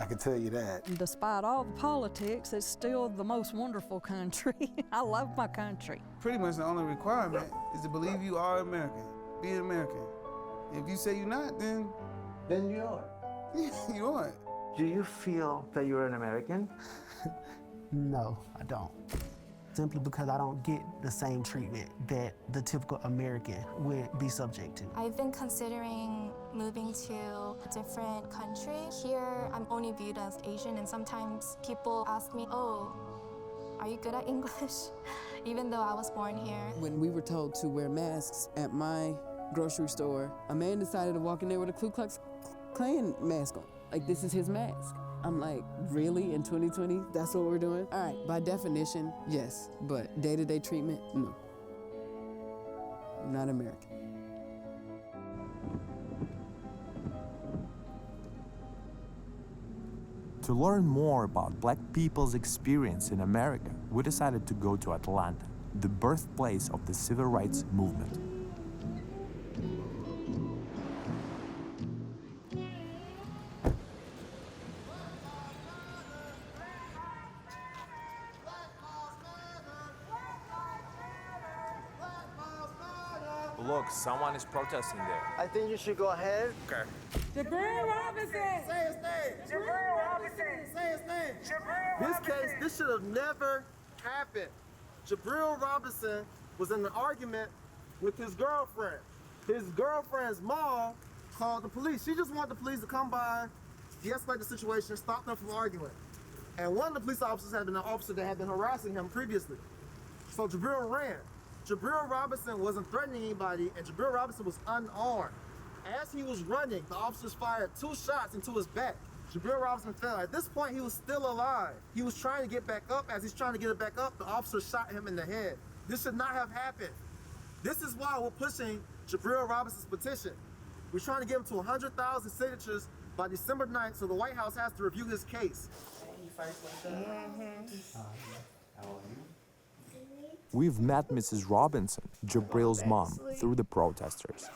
I can tell you that. Despite all the politics, it's still the most wonderful country. I love my country. Pretty much the only requirement is to believe you are American. Be an American. If you say you're not, then you are. You aren't. Do you feel that you're an American? No, I don't. Simply because I don't get the same treatment that the typical American would be subject to. I've been considering moving to a different country. Here, I'm only viewed as Asian, and sometimes people ask me, oh, are you good at English? Even though I was born here. When we were told to wear masks at my grocery store, a man decided to walk in there with a Ku Klux Klan mask on. Like, this is his mask. I'm like, really? In 2020, that's what we're doing? All right, by definition, yes, but day-to-day treatment, no. Not American. To learn more about Black people's experience in America, we decided to go to Atlanta, the birthplace of the civil rights movement. Look, someone is protesting there. I think you should go ahead. Okay. Jabril Robinson! Say his name! Jabril Robinson! Say his name! This should have never happened. Jabril Robinson was in an argument with his girlfriend. His girlfriend's mom called the police. She just wanted the police to come by, de-escalate the situation, stop them from arguing. And one of the police officers had been an officer that had been harassing him previously. So Jabril ran. Jabril Robinson wasn't threatening anybody, and Jabril Robinson was unarmed. As he was running, the officers fired 2 shots into his back. Jabril Robinson fell. At this point, he was still alive. He was trying to get back up. As he's trying to get it back up, the officer shot him in the head. This should not have happened. This is why we're pushing Jabril Robinson's petition. We're trying to get him to 100,000 signatures by December 9th, so the White House has to review his case. We've met Mrs. Robinson, Jabril's mom, through the protesters.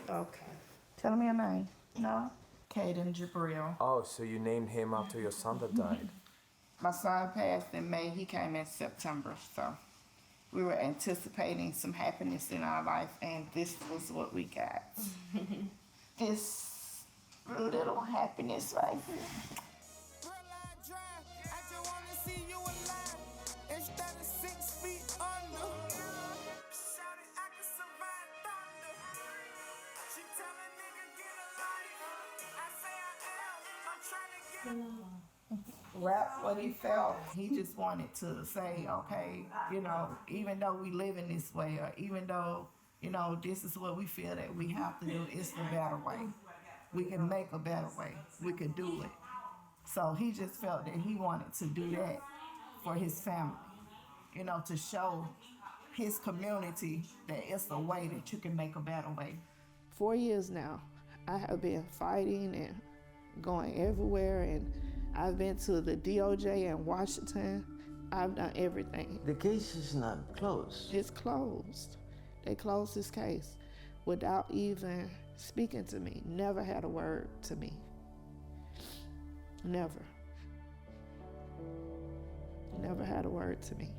Okay. Tell me your name. No? Caden Jabril. Oh, so you named him after your son that died? My son passed in May. He came in September. So we were anticipating some happiness in our life, and this was what we got. This little happiness right here. Rap what he felt. He just wanted to say, okay, you know, even though we live in this way, or even though, you know, this is what we feel that we have to do, it's the better way. We can make a better way. We can do it. So he just felt that he wanted to do that for his family, you know, to show his community that it's a way that you can make a better way. 4 years now, I have been fighting and going everywhere, and I've been to the DOJ in Washington. I've done everything. The case is not closed. It's closed. They closed this case without even speaking to me. Never had a word to me. Never. Never had a word to me.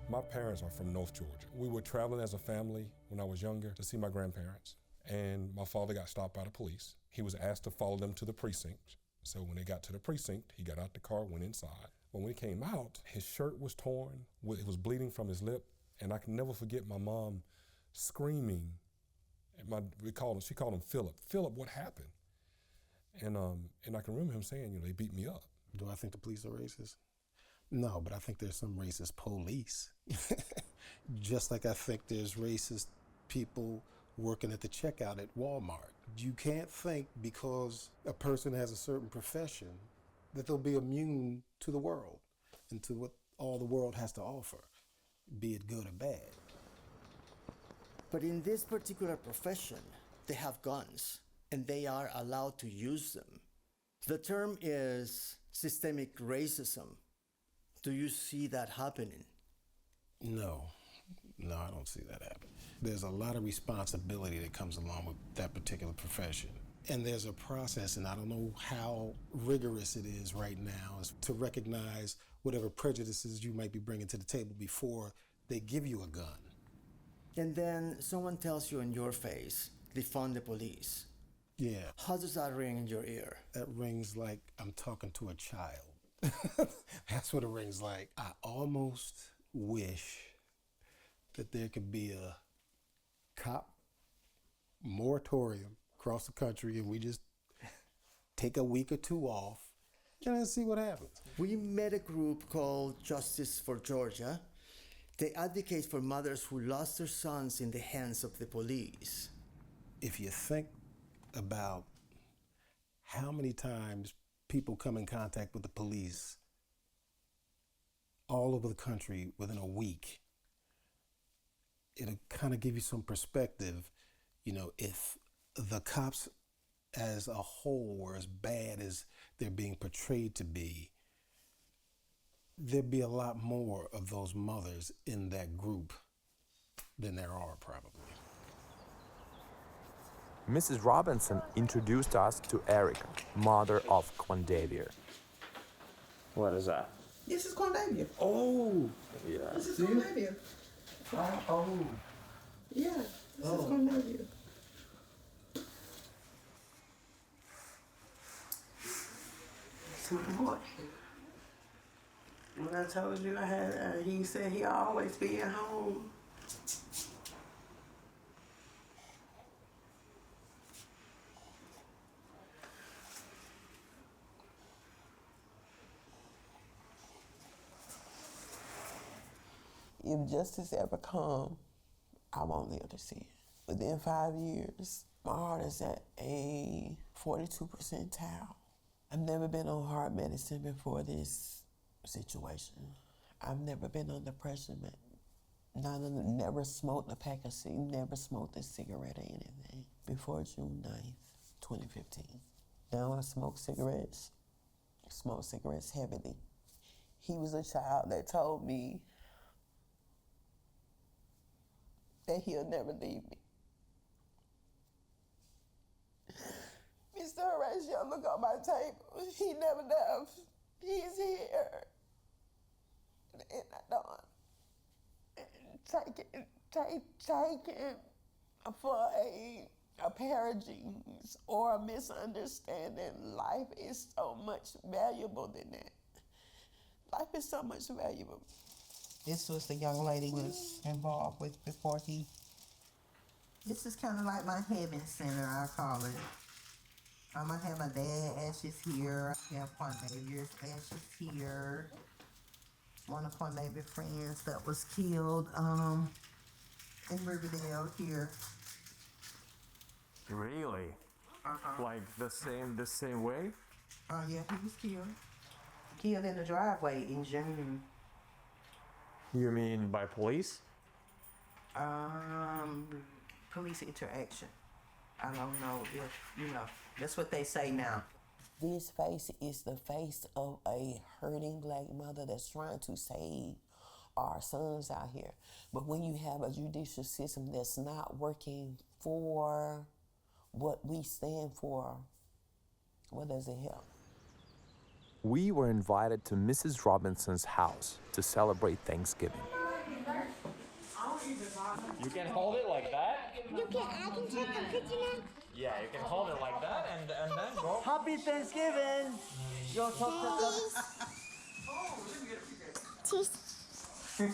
My parents are from North Georgia. We were traveling as a family when I was younger to see my grandparents, and my father got stopped by the police. He was asked to follow them to the precinct. So when they got to the precinct, he got out the car, went inside. But when he came out, his shirt was torn, it was bleeding from his lip, and I can never forget my mom screaming. She called him Philip. Philip, what happened? And I can remember him saying, you know, they beat me up. Do I think the police are racist? No, but I think there's some racist police. Just like I think there's racist people working at the checkout at Walmart. You can't think because a person has a certain profession that they'll be immune to the world and to what all the world has to offer, be it good or bad. But in this particular profession, they have guns and they are allowed to use them. The term is systemic racism. Do you see that happening? No, I don't see that happen. There's a lot of responsibility that comes along with that particular profession. And there's a process, and I don't know how rigorous it is right now, is to recognize whatever prejudices you might be bringing to the table before they give you a gun. And then someone tells you in your face, defund the police. Yeah. How does that ring in your ear? That rings like I'm talking to a child. That's what it rings like. I almost wish that there could be a cop moratorium across the country and we just take a week or two off and then see what happens. We met a group called Justice for Georgia. They advocate for mothers who lost their sons in the hands of the police. If you think about how many times people come in contact with the police all over the country within a week, it'll kind of give you some perspective. You know, if the cops as a whole were as bad as they're being portrayed to be, there'd be a lot more of those mothers in that group than there are probably. Mrs. Robinson introduced us to Erica, mother of Quandavia. What is that? This is Quandavia. Oh, yeah. This is Quandavia. Oh. Yeah, this is Quandavia. Sweet boy. When I told you I had, he said he'll always be at home. If justice ever come, I won't live to see it. Within 5 years, my heart is at a 42 percentile. I've never been on heart medicine before this situation. I've never been under pressure, never smoked a pack of cigarettes, never smoked a cigarette or anything before June 9th, 2015. Now I smoke cigarettes heavily. He was a child that told me that he'll never leave me. Mr. Horacio, look on my table. He never left. He's here. And I don't take it for a paragenes or a misunderstanding. Life is so much valuable than that. Life is so much valuable. This was the young lady was involved with before he. This is kind of like my heaven center, I call it. I'm gonna have my dad's ashes here. I have Quandavia's ashes here. One of Quandavia's friends that was killed in Riverdale here. Really? Like the same way? Oh yeah, he was killed. Killed in the driveway in June. You mean by police? Police interaction. I don't know if, that's what they say now. This face is the face of a hurting black mother that's trying to save our sons out here. But when you have a judicial system that's not working for what we stand for, what does it help? We were invited to Mrs. Robinson's house to celebrate Thanksgiving. You can hold it like that. I can take a picture now. Yeah, you can hold it like that and then go. Happy Thanksgiving! Yo, talk. Cheese. Film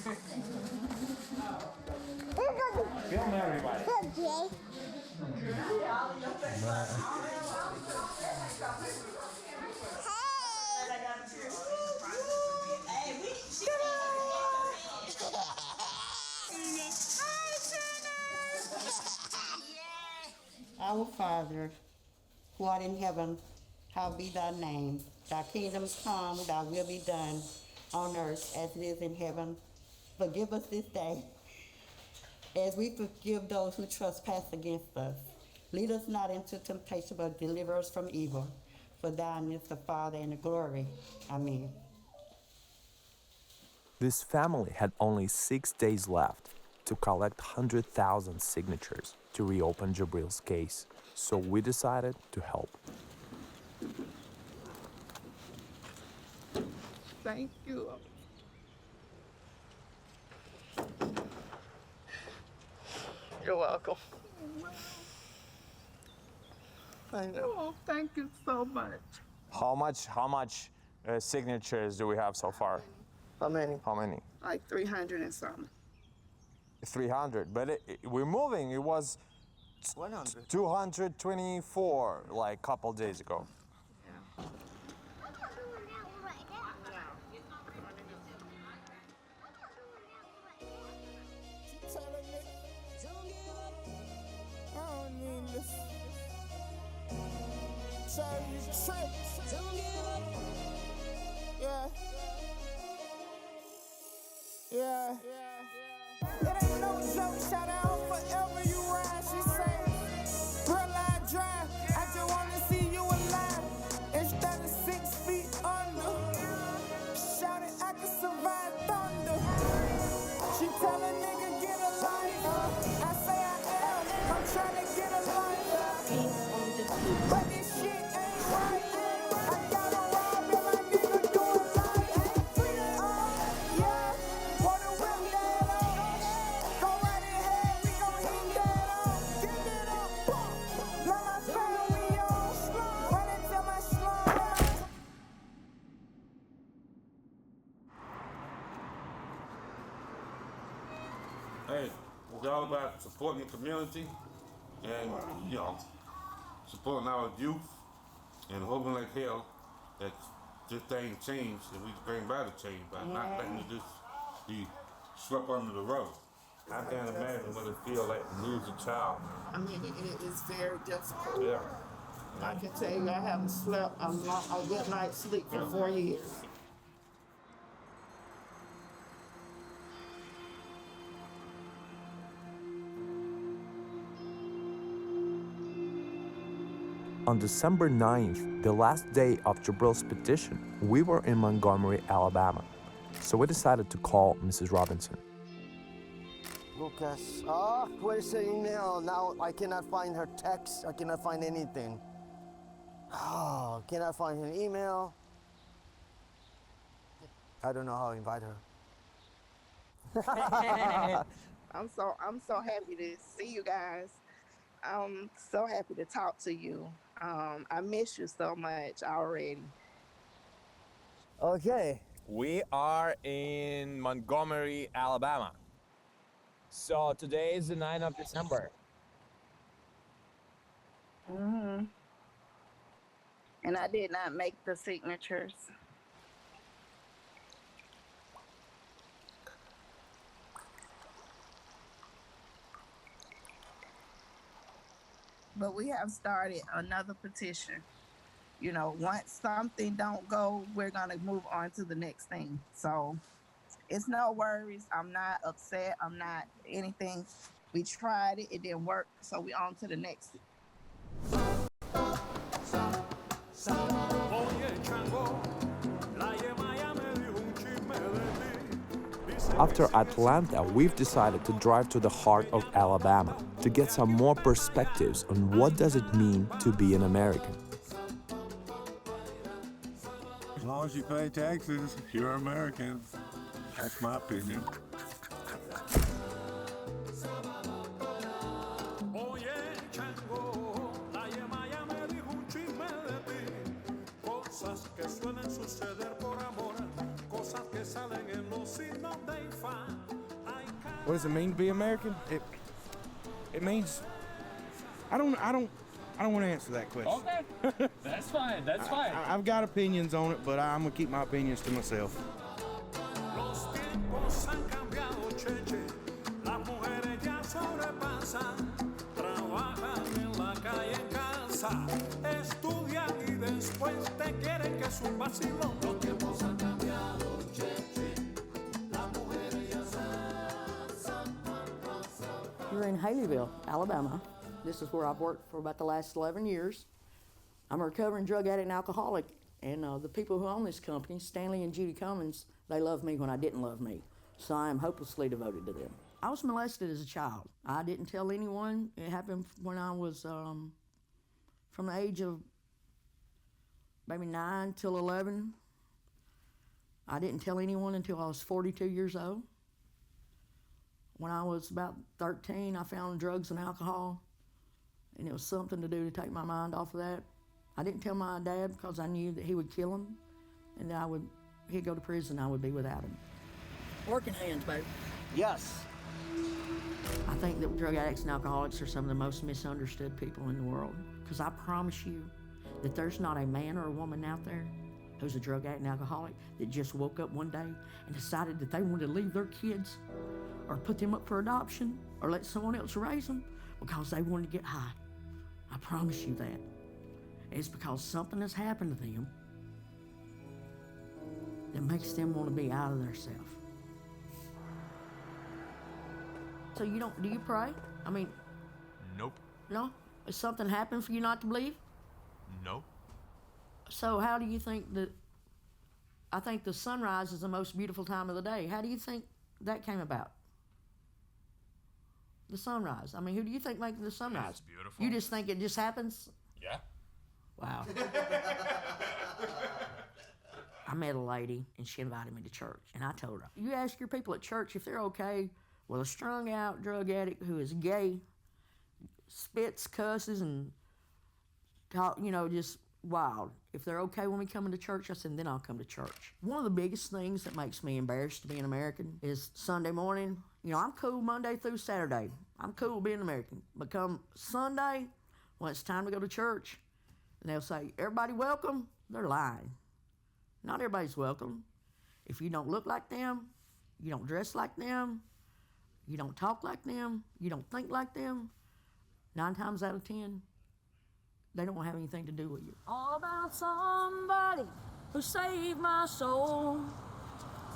everybody. Okay. Our Father, who art in heaven, hallowed be thy name. Thy kingdom come, thy will be done, on earth as it is in heaven. Forgive us this day, as we forgive those who trespass against us. Lead us not into temptation, but deliver us from evil. For thine is the Father and the glory. Amen. This family had only 6 days left to collect 100,000 signatures to reopen Jabril's case, so we decided to help. Thank you. You're welcome. I know. Oh, thank you so much. How much signatures do we have so far? How many? How many? Like 300 and something. 300, but we're moving. It was 100. 224 like a couple days ago. Yeah. It ain't no joke, shout out forever you ride, she say. Real life drive, I just wanna see you alive. Instead of 6 feet under. Shout it, I can survive thunder. She tell a nigga get a life. I say I am, I'm trying to get a life. But this shit ain't right. I gotta rob and my nigga doing life. Yeah, wanna whip that up. Go right ahead, we gon' hit that up. Give it up. Let my family on. Run into my slum. Hey, it's all about supporting the community and, you know, supporting our youth and hoping like hell that this thing change, that we bring about a change by not letting it just be swept under the rug. I can't imagine what it feels like to lose a child. I mean, it is very difficult. Yeah. I can tell you, I haven't slept a good night's sleep for 4 years. On December 9th, the last day of Jabril's petition, we were in Montgomery, Alabama. So we decided to call Mrs. Robinson. Lucas, where's her email? Now I cannot find her text. I cannot find anything. Oh, cannot find her email. I don't know how to invite her. I'm so happy to see you guys. I'm so happy to talk to you. I miss you so much already. Okay. We are in Montgomery, Alabama. So today is the 9th of December. Mm-hmm. And I did not make the signatures. But we have started another petition. You know, once something don't go, we're gonna move on to the next thing. So it's no worries. I'm not upset. I'm not anything. We tried it. It didn't work. So we on to the next. After Atlanta, we've decided to drive to the heart of Alabama to get some more perspectives on what does it mean to be an American. As long as you pay taxes, you're American. That's my opinion. What does it mean to be American? It means I don't want to answer that question. Okay, that's fine. That's fine. I've got opinions on it, but I'm gonna keep my opinions to myself. empieza. Estudian y después te quieren, que es un vacilón. Los tiempos han cambiado, las mujeres ya se. You're in Haleyville, Alabama. This is where I've worked for about the last 11 years. I'm a recovering drug addict and alcoholic, and the people who own this company, Stanley and Judy Cummins, they loved me when I didn't love me, so I am hopelessly devoted to them. I was molested as a child. I didn't tell anyone. It happened when I was from the age of maybe 9 till 11. I didn't tell anyone until I was 42 years old. When I was about 13, I found drugs and alcohol, and it was something to do to take my mind off of that. I didn't tell my dad because I knew that he would kill him, and that he'd go to prison, I would be without him. Working hands, baby. Yes. I think that drug addicts and alcoholics are some of the most misunderstood people in the world, because I promise you that there's not a man or a woman out there who's a drug addict and alcoholic that just woke up one day and decided that they wanted to leave their kids or put them up for adoption or let someone else raise them because they wanted to get high. I promise you that. It's because something has happened to them that makes them want to be out of themselves. So do you pray? I mean... Nope. No? Has something happened for you not to believe? Nope. So how do you think that... I think the sunrise is the most beautiful time of the day. How do you think that came about? The sunrise. I mean, who do you think makes the sunrise? It's beautiful. You just think it just happens? Yeah. Wow. I met a lady, and she invited me to church, and I told her, you ask your people at church if they're okay with a strung-out drug addict who is gay, spits, cusses, and talk, just wild. If they're okay when we come into church, I said, then I'll come to church. One of the biggest things that makes me embarrassed to be an American is Sunday morning. I'm cool Monday through Saturday. I'm cool being American. But come Sunday, when it's time to go to church, and they'll say, everybody welcome, they're lying. Not everybody's welcome. If you don't look like them, you don't dress like them, you don't talk like them, you don't think like them, 9 times out of 10, they don't have anything to do with you. All about somebody who saved my soul.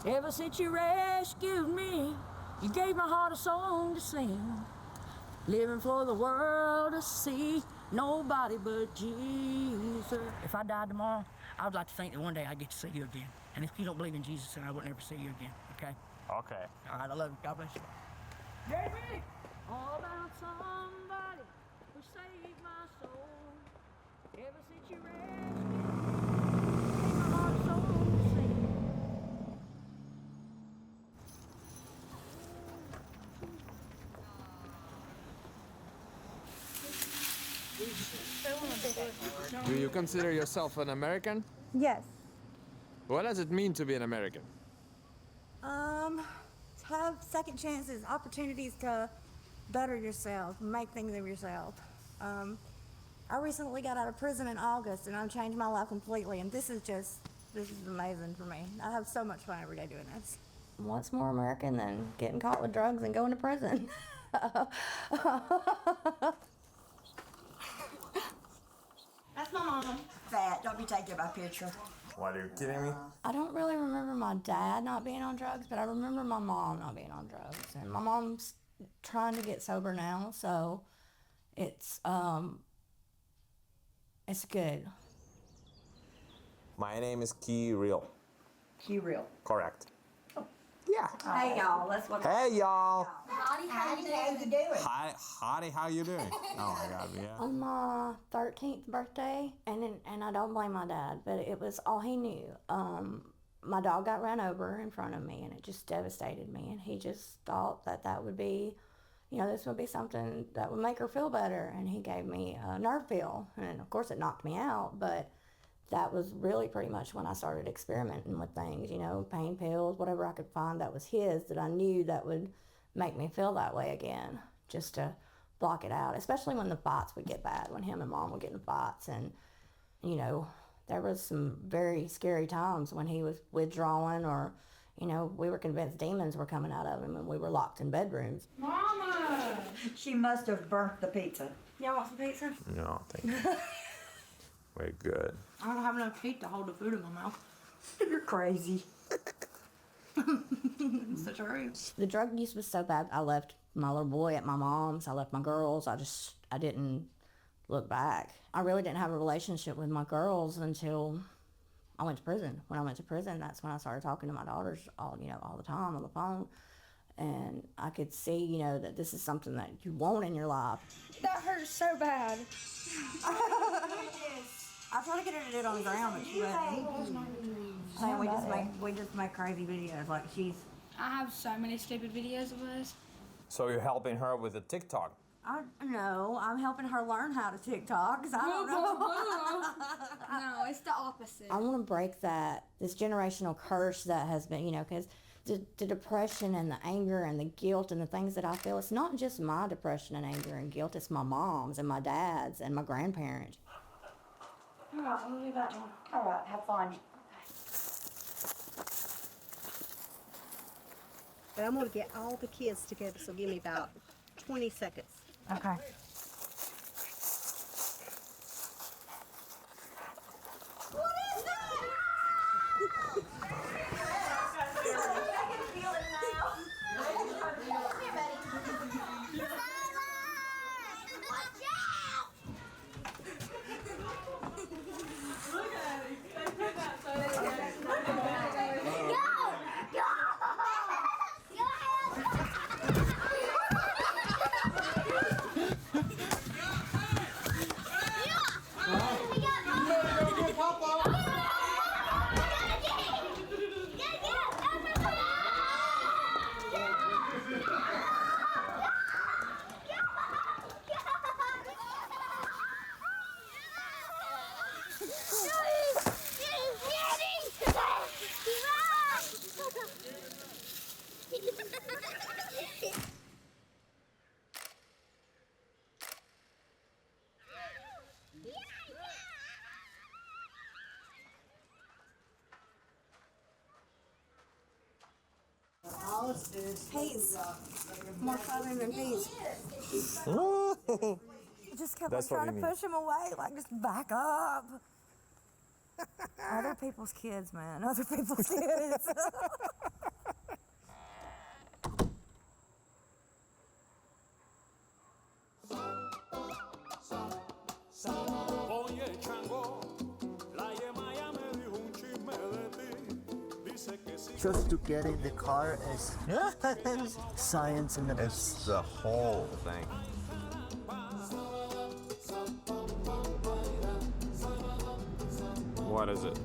Ever since you rescued me, you gave my heart a song to sing. Living for the world to see, nobody but Jesus. If I died tomorrow, I would like to think that one day I'd get to see you again. And if you don't believe in Jesus, then I would never see you again, okay? Okay. All right, I love you. God bless you. Jamie! All about somebody who saved my soul. Ever since you rescued me, you gave my heart a song to sing. Do you consider yourself an American? Yes. What does it mean to be an American? Have second chances, opportunities to better yourself, make things of yourself. I recently got out of prison in August, and I've changed my life completely, and this is amazing for me. I have so much fun every day doing this. What's more American than getting caught with drugs and going to prison? That's my mom. Fat, don't be taking my picture. What, are you kidding me? I don't really remember my dad not being on drugs, but I remember my mom not being on drugs. And my mom's trying to get sober now, so it's good. My name is Kirill. Kirill. Correct. Yeah. Hey y'all, let's look. Hey y'all. Howdy, how you doing? Hi, Hottie, how you doing? Oh my God, yeah. On my 13th birthday, and I don't blame my dad, but it was all he knew. My dog got run over in front of me, and it just devastated me. And he just thought that would be, this would be something that would make her feel better. And he gave me a nerve pill, and of course it knocked me out, but that was really pretty much when I started experimenting with things, pain pills, whatever I could find that was his that I knew that would make me feel that way again, just to block it out, especially when the fights would get bad, when him and Mom would get in fights. And, there was some very scary times when he was withdrawing or, we were convinced demons were coming out of him and we were locked in bedrooms. Mama! She must have burnt the pizza. Y'all want some pizza? No, thank you. Very good. I don't have enough teeth to hold the food in my mouth. You're crazy. It's the truth. The drug use was so bad, I left my little boy at my mom's. I left my girls. I didn't look back. I really didn't have a relationship with my girls until I went to prison. When I went to prison, that's when I started talking to my daughters all the time on the phone. And I could see, that this is something that you want in your life. That hurts so bad. I tried to get her to do it on the ground, but she wouldn't. We just make crazy videos. Like I have so many stupid videos of us. So you're helping her with the TikTok? No, I'm helping her learn how to TikTok, 'cause I don't know. No, it's the opposite. I want to break this generational curse that has been, because the depression and the anger and the guilt and the things that I feel, it's not just my depression and anger and guilt, it's my mom's and my dad's and my grandparents. All right, we'll be back. All right, have fun. But I'm going to get all the kids together, so give me about 20 seconds. Okay. What is that? I can feel it now. Here, buddy. Watch out! Look at it. Go! Go! Peas. More southern than peas. Just kept That's trying what to we need. push him away, like just back up. Other people's kids, man. Other people's kids. Oye, chango, la Yemaya me dijo un chisme de ti. Dice que si Just to get in the car is science in the mix. It's the whole thing. What is it?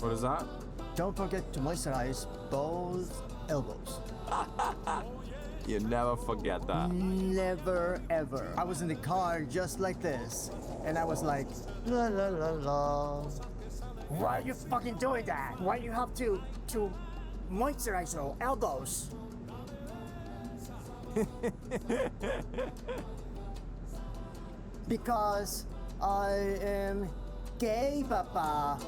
What is that? Don't forget to moisturize both elbows. You never forget that. Never ever. I was in the car just like this, and I was like, la la la la. Why are you fucking doing that? Why you have to moisturize your elbows? Because I am gay, Papa.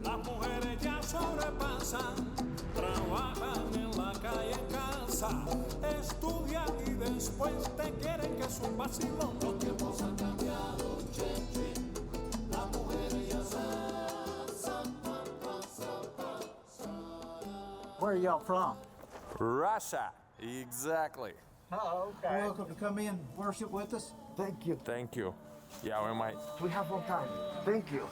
las mujeres ya sobrepasan, trabajan en la calle en casa, estudian y después te quieren que es un vacilón. Los tiempos han cambiado, cheche, las mujeres ya son. Where are y'all from? Russia, exactly. Oh, okay. Welcome to come in, worship with us. Thank you. Thank you. Yeah, we might. We have one time. Thank you.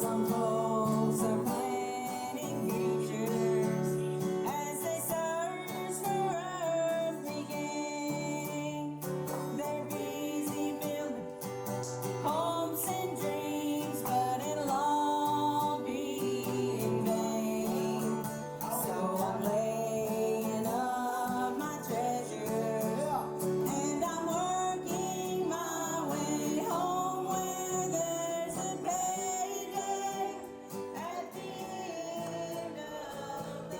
Some folks are planning futures as they search for earthly gain. They're busy building hopes and dreams, but it'll all be in vain. So I'm laying up my treasure, and I'm working my way home where there's a payday at the end of the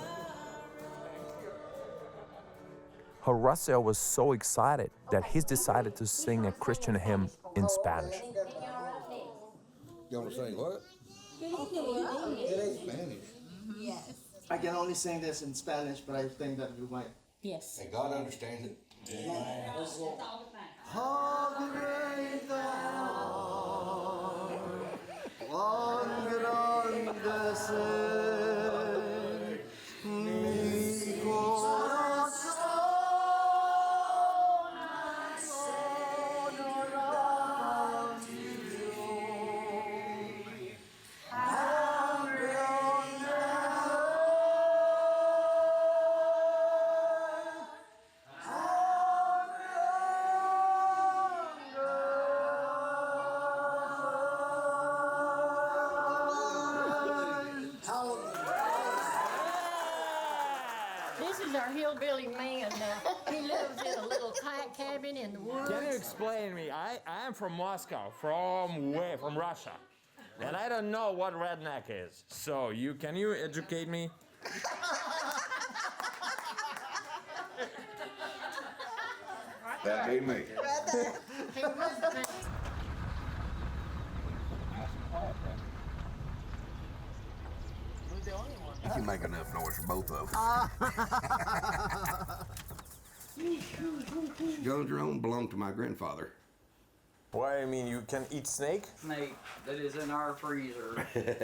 Horacio was so excited that he's decided to sing a Christian hymn in Spanish. You want to sing what? It is Spanish. Yes. I can only sing this in Spanish, but I think that you might. Yes. And God understands it. How great thou art, cuán grande ser mi corazón honorará a ti, Dios. How grande This is our hillbilly man now. He lives in a little cabin in the woods. Can you explain me? I am from Moscow, from Russia. And I don't know what redneck is. So can you educate me? That be me. He was the You can make enough noise for both of them. Guns are own belonged to my grandfather. What do you mean? You can eat snake? Snake that is in our freezer. Wait.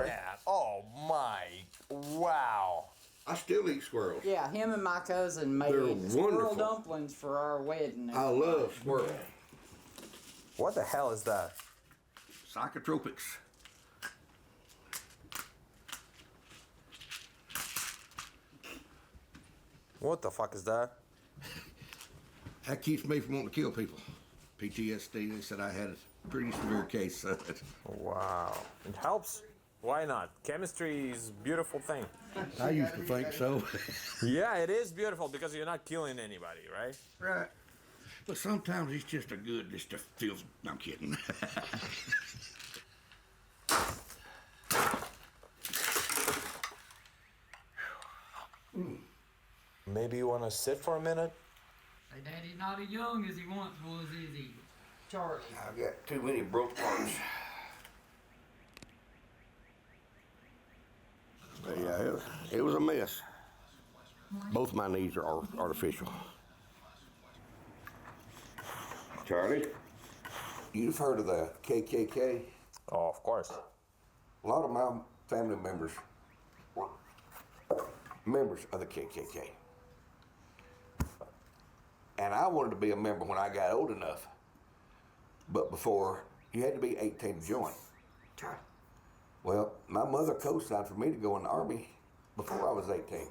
Yeah. Oh my! Wow. I still eat squirrels. Yeah, him and my cousin made They're squirrel wonderful. dumplings for our wedding. I love squirrels. What the hell is that? Psychotropics. What the fuck is that? That keeps me from wanting to kill people. PTSD, they said I had a pretty severe case of it. Wow. It helps. Why not? Chemistry is a beautiful thing. I used to think so. Yeah, it is beautiful because you're not killing anybody, right? Right. But sometimes it's just a good, just feels, I'm kidding. Maybe you want to sit for a minute? Say, Daddy's not as young as he once was, is he? Charlie. I've got too many broke parts. But yeah, it was a mess. Both my knees are artificial. Charlie, you've heard of the KKK? Oh, of course. A lot of my family members were members of the KKK. And I wanted to be a member when I got old enough. But before, you had to be 18 to join. Well, my mother co-signed for me to go in the Army before I was 18.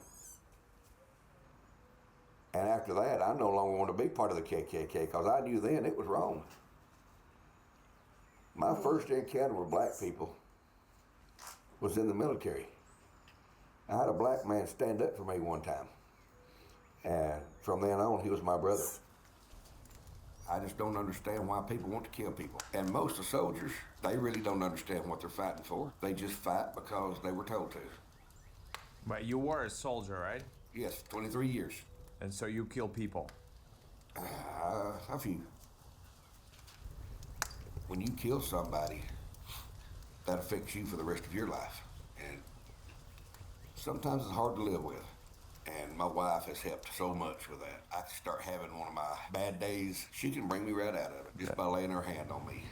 And after that, I no longer wanted to be part of the KKK because I knew then it was wrong. My first encounter with black people was in the military. I had a black man stand up for me one time. And from then on, he was my brother. I just don't understand why people want to kill people. And most of the soldiers, they really don't understand what they're fighting for. They just fight because they were told to. But you were a soldier, right? Yes, 23 years. And so you kill people? A few. When you kill somebody, that affects you for the rest of your life. And sometimes it's hard to live with. And my wife has helped so much with that. I can start having one of my bad days. She can bring me right out of it just by laying her hand on me.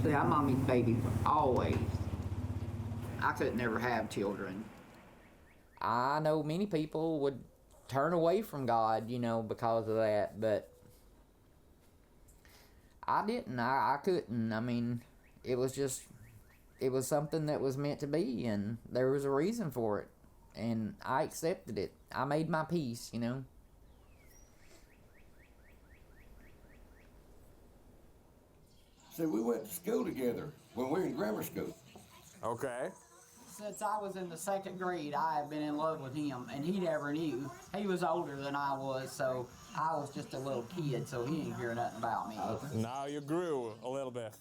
See, I'm mommy's baby always. I could never have children. I know many people would turn away from God, because of that, but I didn't. I couldn't. I mean, it was something that was meant to be, and there was a reason for it, and I accepted it. I made my peace, See, we went to school together when we were in grammar school. Okay. Since I was in the second grade, I have been in love with him, and he never knew. He was older than I was, so I was just a little kid, so he didn't hear nothing about me. Now you grew a little bit.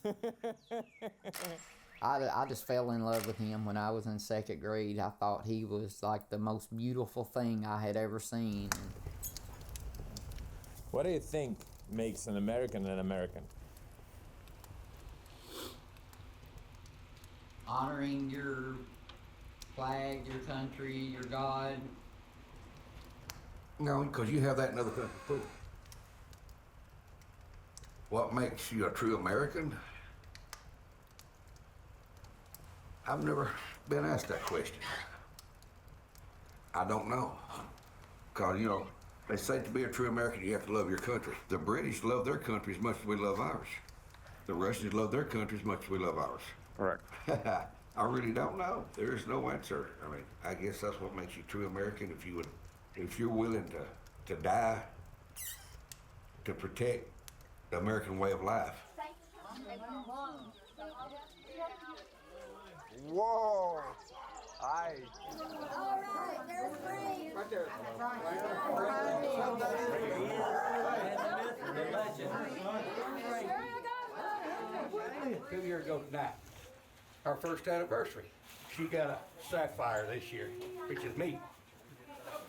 I just fell in love with him when I was in second grade. I thought he was like the most beautiful thing I had ever seen. What do you think makes an American an American? honoring your flag, your country, your God? No, because you have that in other countries too. What makes you a true American? I've never been asked that question. I don't know. Because, you know, they say to be a true American, you have to love your country. The British love their country as much as we love ours. The Russians love their country as much as we love ours. Correct. I really don't know. There is no answer. I mean, I guess that's what makes you true American. If you're willing to die to protect the American way of life. Whoa! Hi. All right, there's three. Right there. Right. 2 years ago tonight, our first anniversary. She got a sapphire this year, which is me,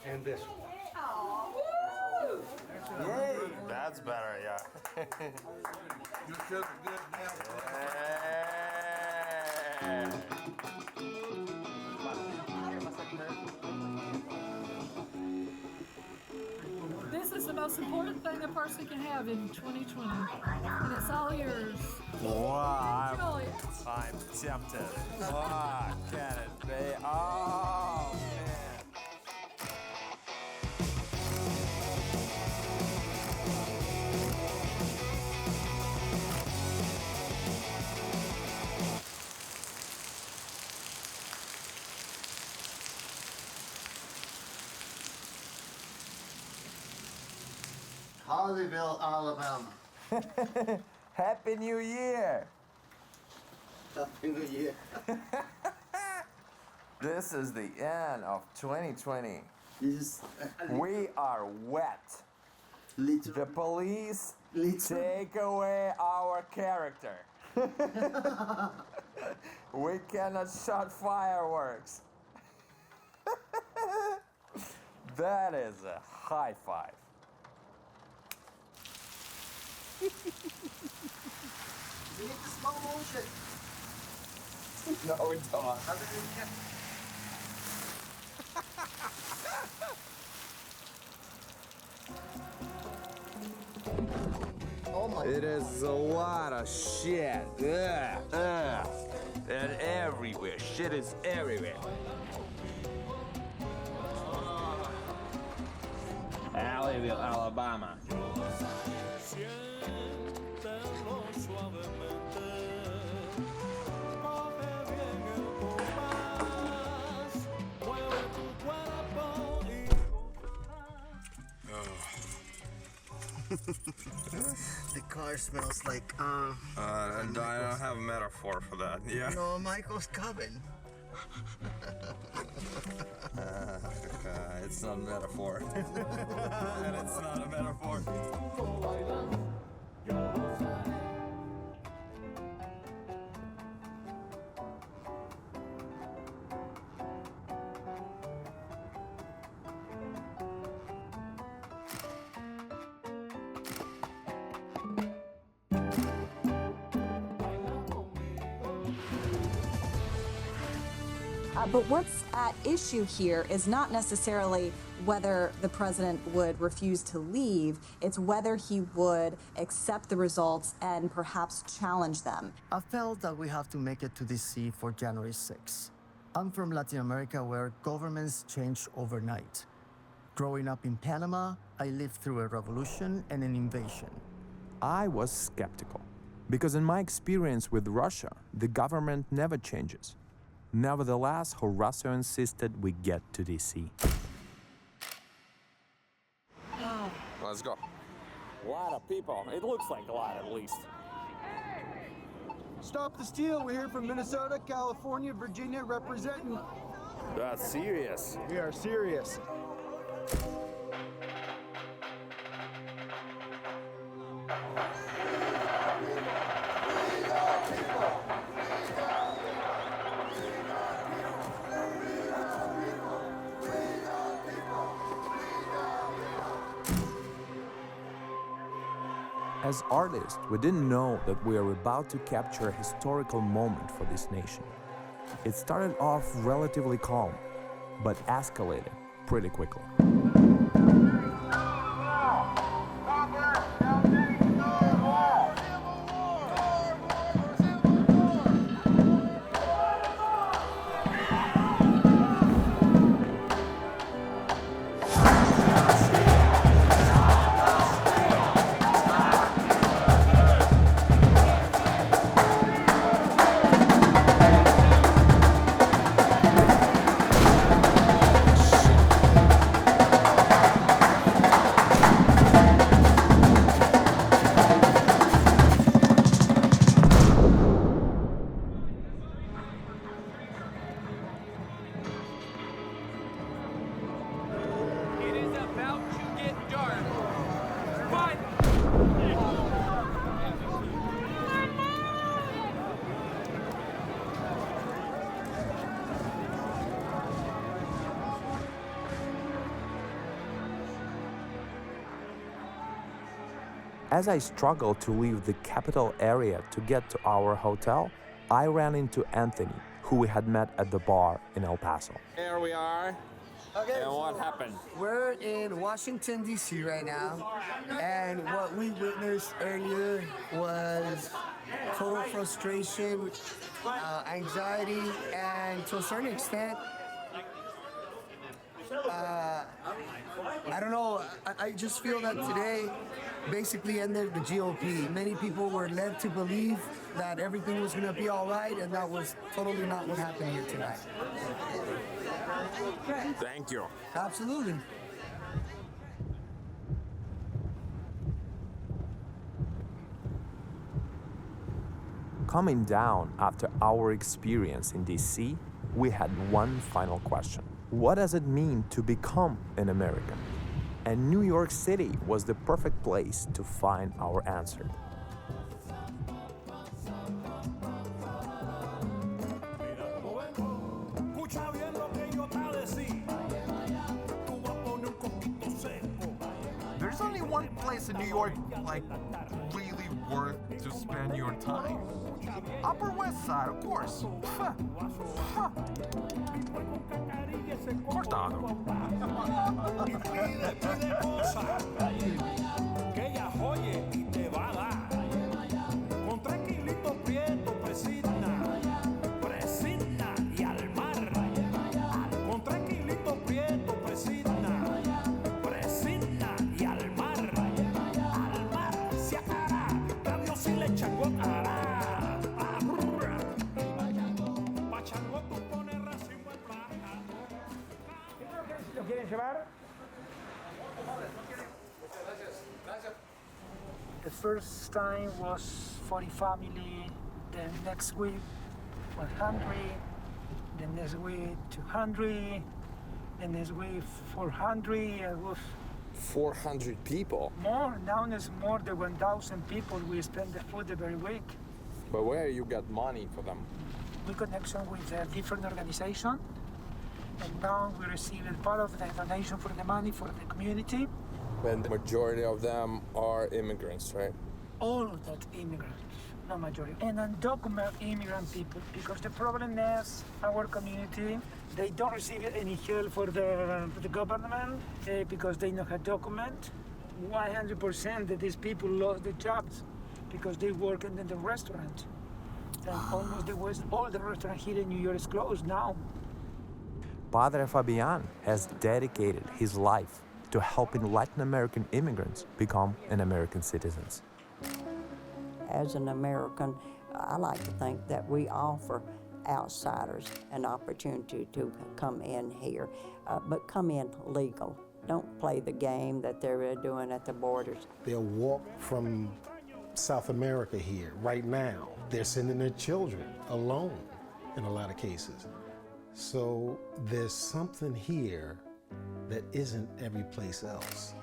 and this one. Yay! That's better, yeah. Your sugar good now. Yeah. This is the most important thing a person can have in 2020, and it's all yours. Wow, Enjoy it. I'm tempted. Wow, can it be? Oh, man. Hollyville, Alabama. Happy New Year! Happy New Year. This is the end of 2020. This is We are wet. literally. The police Literally. take away our character. We cannot shot fireworks. That is a high five. We need the slow motion. No, we don't. Oh my. It is a lot of shit. And everywhere. Shit is everywhere. Alleyville, Alabama. Siéntelo suavemente, coge bien el compás, mueve tu cuerpo y The car smells like I don't have a metaphor for that. Yeah. No, Michael's cabin. It's not a metaphor. And it's not a metaphor. But what's at issue here is not necessarily whether the president would refuse to leave, it's whether he would accept the results and perhaps challenge them. I felt that we have to make it to DC for January 6th. I'm from Latin America where governments change overnight. Growing up in Panama, I lived through a revolution and an invasion. I was skeptical because in my experience with Russia, the government never changes. Nevertheless, Horacio insisted we get to DC. Let's go. A lot of people. It looks like a lot at least. Stop the steal. We're here from Minnesota, California, Virginia, representing. That's serious. We are serious. As artists, we didn't know that we are about to capture a historical moment for this nation. It started off relatively calm, but escalated pretty quickly. It is about to get dark. But As I struggled to leave the capital area to get to our hotel, I ran into Anthony, who we had met at the bar in El Paso. Here we are. Okay, And what happened? We're in Washington, D.C. right now, and what we witnessed earlier was total frustration, anxiety, and to a certain extent, I don't know, I just feel that today basically ended the GOP. Many people were led to believe that everything was going to be all right, and that was totally not what happened here tonight. Thank you. Absolutely. Coming down after our experience in DC, we had one final question. What does it mean to become an American? And New York City was the perfect place to find our answer. Escucha bien lo que yo te decía. Tú vas a poner un coquito seco. There's only one place in New York, like, really worth to spend your time. Upper West Side, of course. Cortado. Y pide cosas que ella oye y te va a dar. Con 3 kilitos prieto, presigna y al mar. Con 3 kilitos prieto, presigna y al mar. Al mar se atará, cambio si le chango atará. Pa' chango tú pones racimo en placa. ¿Lo quieren llevar? The first time was 40 family, the next week 100, the next week 200, the next week 400. It was 400 people. more. Now it's more than 1,000 people. We spend the food every week. But where you got money for them? We connection with a different organization, and now we receive part of the donation for the money for the community. And the majority of them are immigrants, right? All of that immigrants, no majority, and undocumented immigrant people, because the problem is our community, they don't receive any help for the government because they don't have document. 100% that these people lost their jobs because they work in the restaurant. And almost all the restaurant here in New York is closed now. Padre Fabian has dedicated his life to helping Latin American immigrants become an American citizens. As an American, I like to think that we offer outsiders an opportunity to come in here, but come in legal. Don't play the game that they're doing at the borders. They'll walk from South America here right now. They're sending their children alone in a lot of cases. So there's something here that isn't every place else.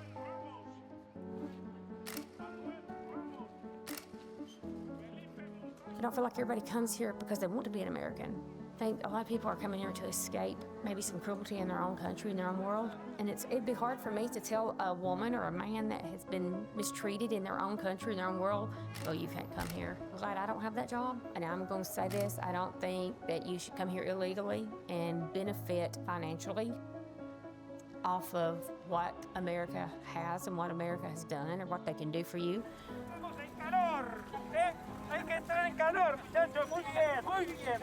I don't feel like everybody comes here because they want to be an American. think a lot of people are coming here to escape maybe some cruelty in their own country, in their own world. And it'd be hard for me to tell a woman or a man that has been mistreated in their own country, in their own world, oh, you can't come here. Like, I don't have that job. And I'm going to say this, I don't think that you should come here illegally and benefit financially off of what America has and what America has done or what they can do for you. Hay que estar en calor, muchachos. Muy bien, muy bien.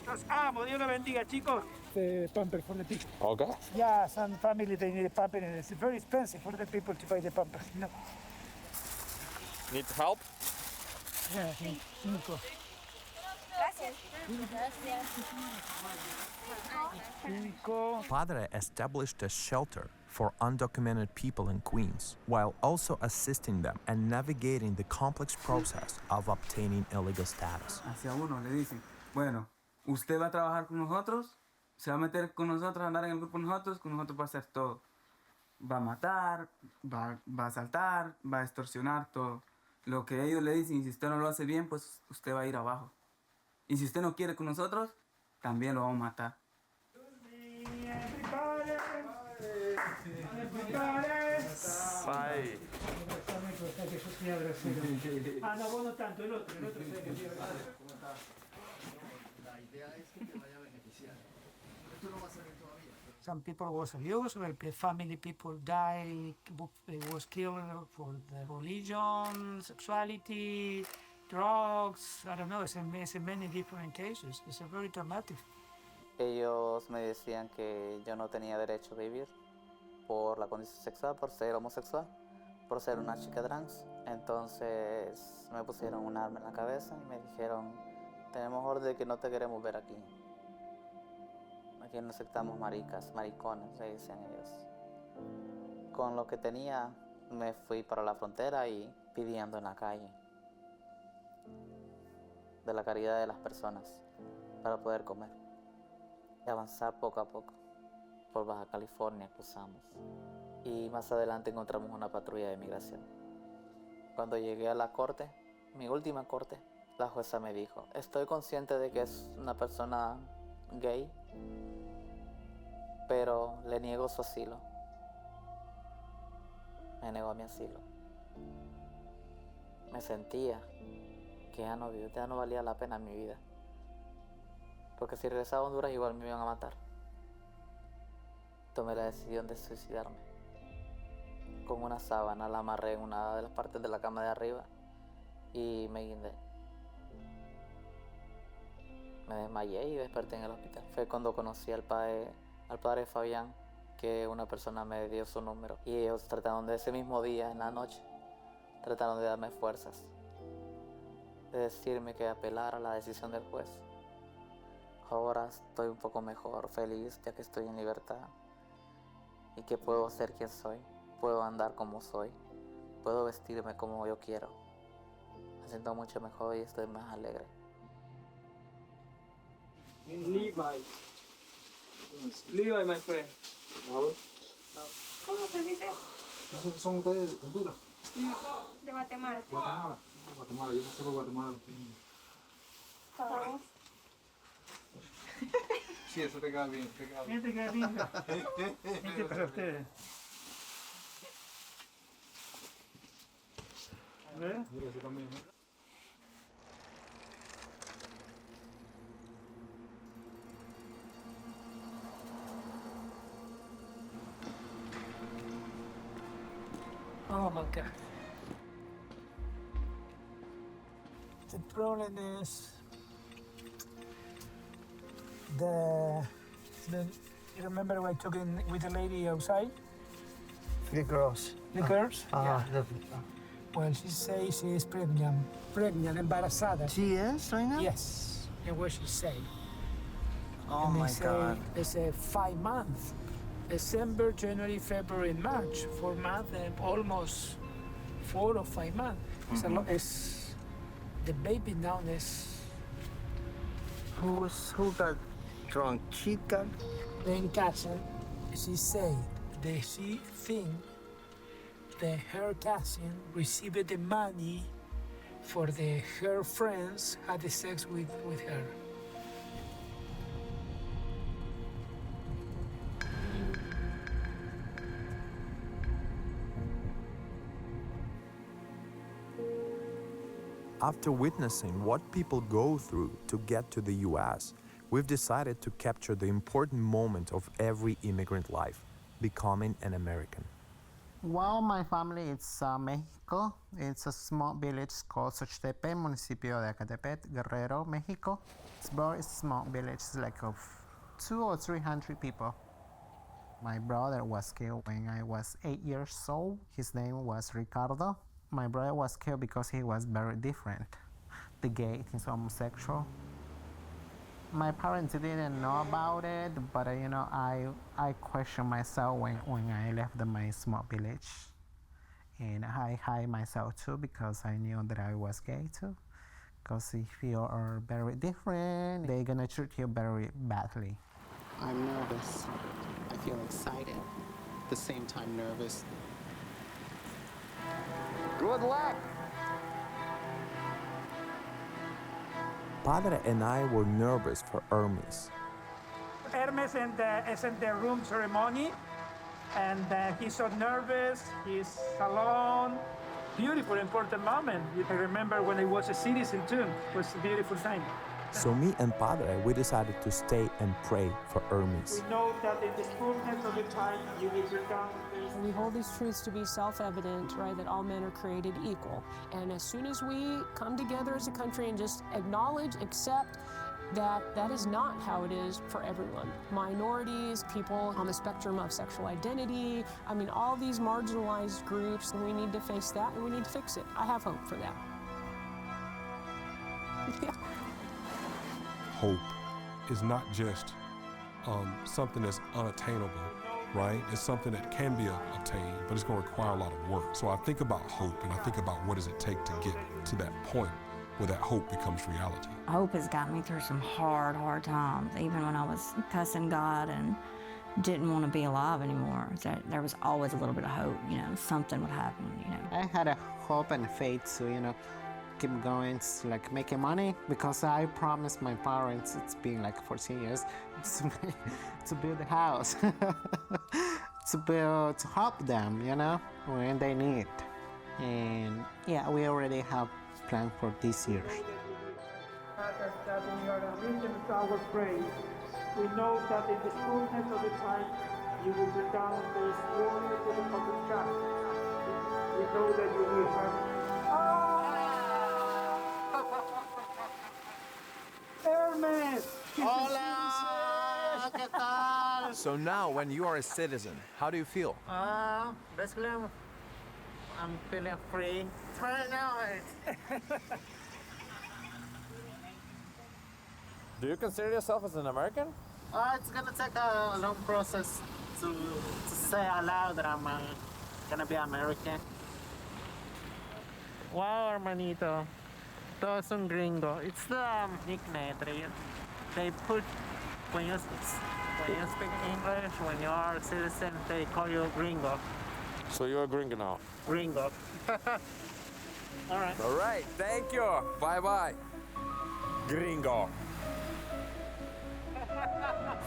Los amo. Dios los bendiga, chicos. The pamper for the people. Okay. Yeah, some family, they need a pamper, and it's very expensive for the people to buy the pamper. No. Need help? Yeah, cinco. Padre established a shelter for undocumented people in Queens, while also assisting them and navigating the complex process of obtaining illegal status. Hacia uno le dicen, bueno, usted va a trabajar con nosotros, se va a meter con nosotros, a andar en el grupo con nosotros va a hacer todo. Va a matar, va a asaltar, va a extorsionar, todo. Lo que ellos le dicen, y si usted no lo hace bien, pues usted va a ir abajo. Y si usted no quiere con nosotros, también lo vamos a matar. Sai. Ah, no, vos no tanto, el otro sé que tiene. La idea es que te vaya a beneficiar. Esto no va a salir todavía. Some people was abused, the family people die, was killed for the religion, sexuality, drugs, I don't know, it's in many different cases. It's a very dramatic. Ellos me decían que yo no tenía derecho a vivir por la condición sexual, por ser homosexual, por ser una chica trans. Entonces me pusieron un arma en la cabeza y me dijeron, tenemos orden de que no te queremos ver aquí. Aquí no aceptamos maricas, maricones, le dicen ellos. Con lo que tenía me fui para la frontera y pidiendo en la calle de la caridad de las personas para poder comer y avanzar poco a poco. Por Baja California cruzamos y más adelante encontramos una patrulla de migración. Cuando llegué a la corte, mi última corte, la jueza me dijo, estoy consciente de que es una persona gay, pero le niego su asilo. Me negó mi asilo. Me sentía que ya no valía la pena mi vida, porque si regresaba a Honduras igual me iban a matar. Tomé la decisión de suicidarme. Con una sábana la amarré en una de las partes de la cama de arriba y me guindé. Me desmayé y desperté en el hospital. Fue cuando conocí al padre Fabián, que una persona me dio su número. Y ellos trataron de ese mismo día, en la noche, trataron de darme fuerzas, de decirme que apelara la decisión del juez. Ahora estoy un poco mejor, feliz, ya que estoy en libertad. Y que puedo ser quien soy, puedo andar como soy, puedo vestirme como yo quiero. Me siento mucho mejor y estoy más alegre. Levi, my friend. ¿Cómo se dice? ¿Son ustedes de Honduras? De Guatemala. Guatemala, yo no sé por Guatemala. Todos. Sí, eso te queda bien, te queda bien. Te queda bien. Este para ustedes. A ver. Mira, eso también, ¿no? Oh my God. The problem is you remember we were talking with the lady outside? The girls. The girls? Yeah. Well, she says she is pregnant, embarazada. She is right now? Yes. And what she say? Oh and my God. They say 5 months. December, January, February, and March. 4 months, almost 4 or 5 months. It's a lot. It's the baby now is. Who got drunk? She got. Then cousin, she said that she think that her cousin received the money for her friends had the sex with her. After witnessing what people go through to get to the US, we've decided to capture the important moment of every immigrant life, becoming an American. Well, my family is Mexico. It's a small village called Xochitepe, municipio de Ecatepec, Guerrero, Mexico. It's a very small village, it's like of 200 or 300 people. My brother was killed when I was 8 years old. His name was Ricardo. My brother was killed because he was very different. The gay, he's homosexual. My parents didn't know about it, but I questioned myself when I left my small village. And I hide myself too because I knew that I was gay too. Because if you are very different, they're gonna treat you very badly. I'm nervous. I feel excited. At the same time, nervous. Good luck! Padre and I were nervous for Hermes. Hermes is in the room ceremony, and he's so nervous, he's alone. Beautiful, important moment. I remember when I was a citizen too. It was a beautiful thing. So me and Padre, we decided to stay and pray for Hermes. We know that in the fullness of the time you will become. We hold these truths to be self-evident, right, that all men are created equal. And as soon as we come together as a country and just acknowledge, accept that that is not how it is for everyone. Minorities, people on the spectrum of sexual identity, I mean, all these marginalized groups, and we need to face that and we need to fix it. I have hope for that. Yeah. Hope is not just something that's unattainable, right? It's something that can be obtained, but it's going to require a lot of work. So I think about hope, and I think about what does it take to get to that point where that hope becomes reality. Hope has got me through some hard times, even when I was cussing God and didn't want to be alive anymore. So there was always a little bit of hope, something would happen, I had a hope and faith to, keep going, like making money, because I promised my parents, it's been like 14 years, to build a house, to help them, when they need. And yeah, we already have planned for this year. That we are a rhythm to our praise. We know that in the fullness of the time, you will be down the fullness of the sky. We know that you will have. Hermes! Hola! ¿Qué tal? So now, when you are a citizen, how do you feel? Basically, I'm feeling free. Right now, Do you consider yourself as an American? it's gonna take a long process to say aloud that I'm gonna be American. Wow, hermanito. Todo es un gringo. It's the nickname they put when you speak English, when you are a citizen, they call you gringo. So you're a gringo now? Gringo. All right. All right, thank you. Bye-bye. Gringo.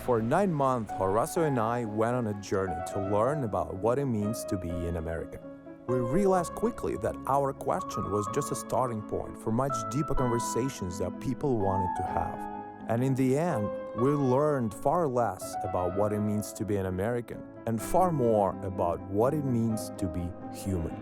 For 9 months, Horacio and I went on a journey to learn about what it means to be an American. We realized quickly that our question was just a starting point for much deeper conversations that people wanted to have. And in the end, we learned far less about what it means to be an American and far more about what it means to be human.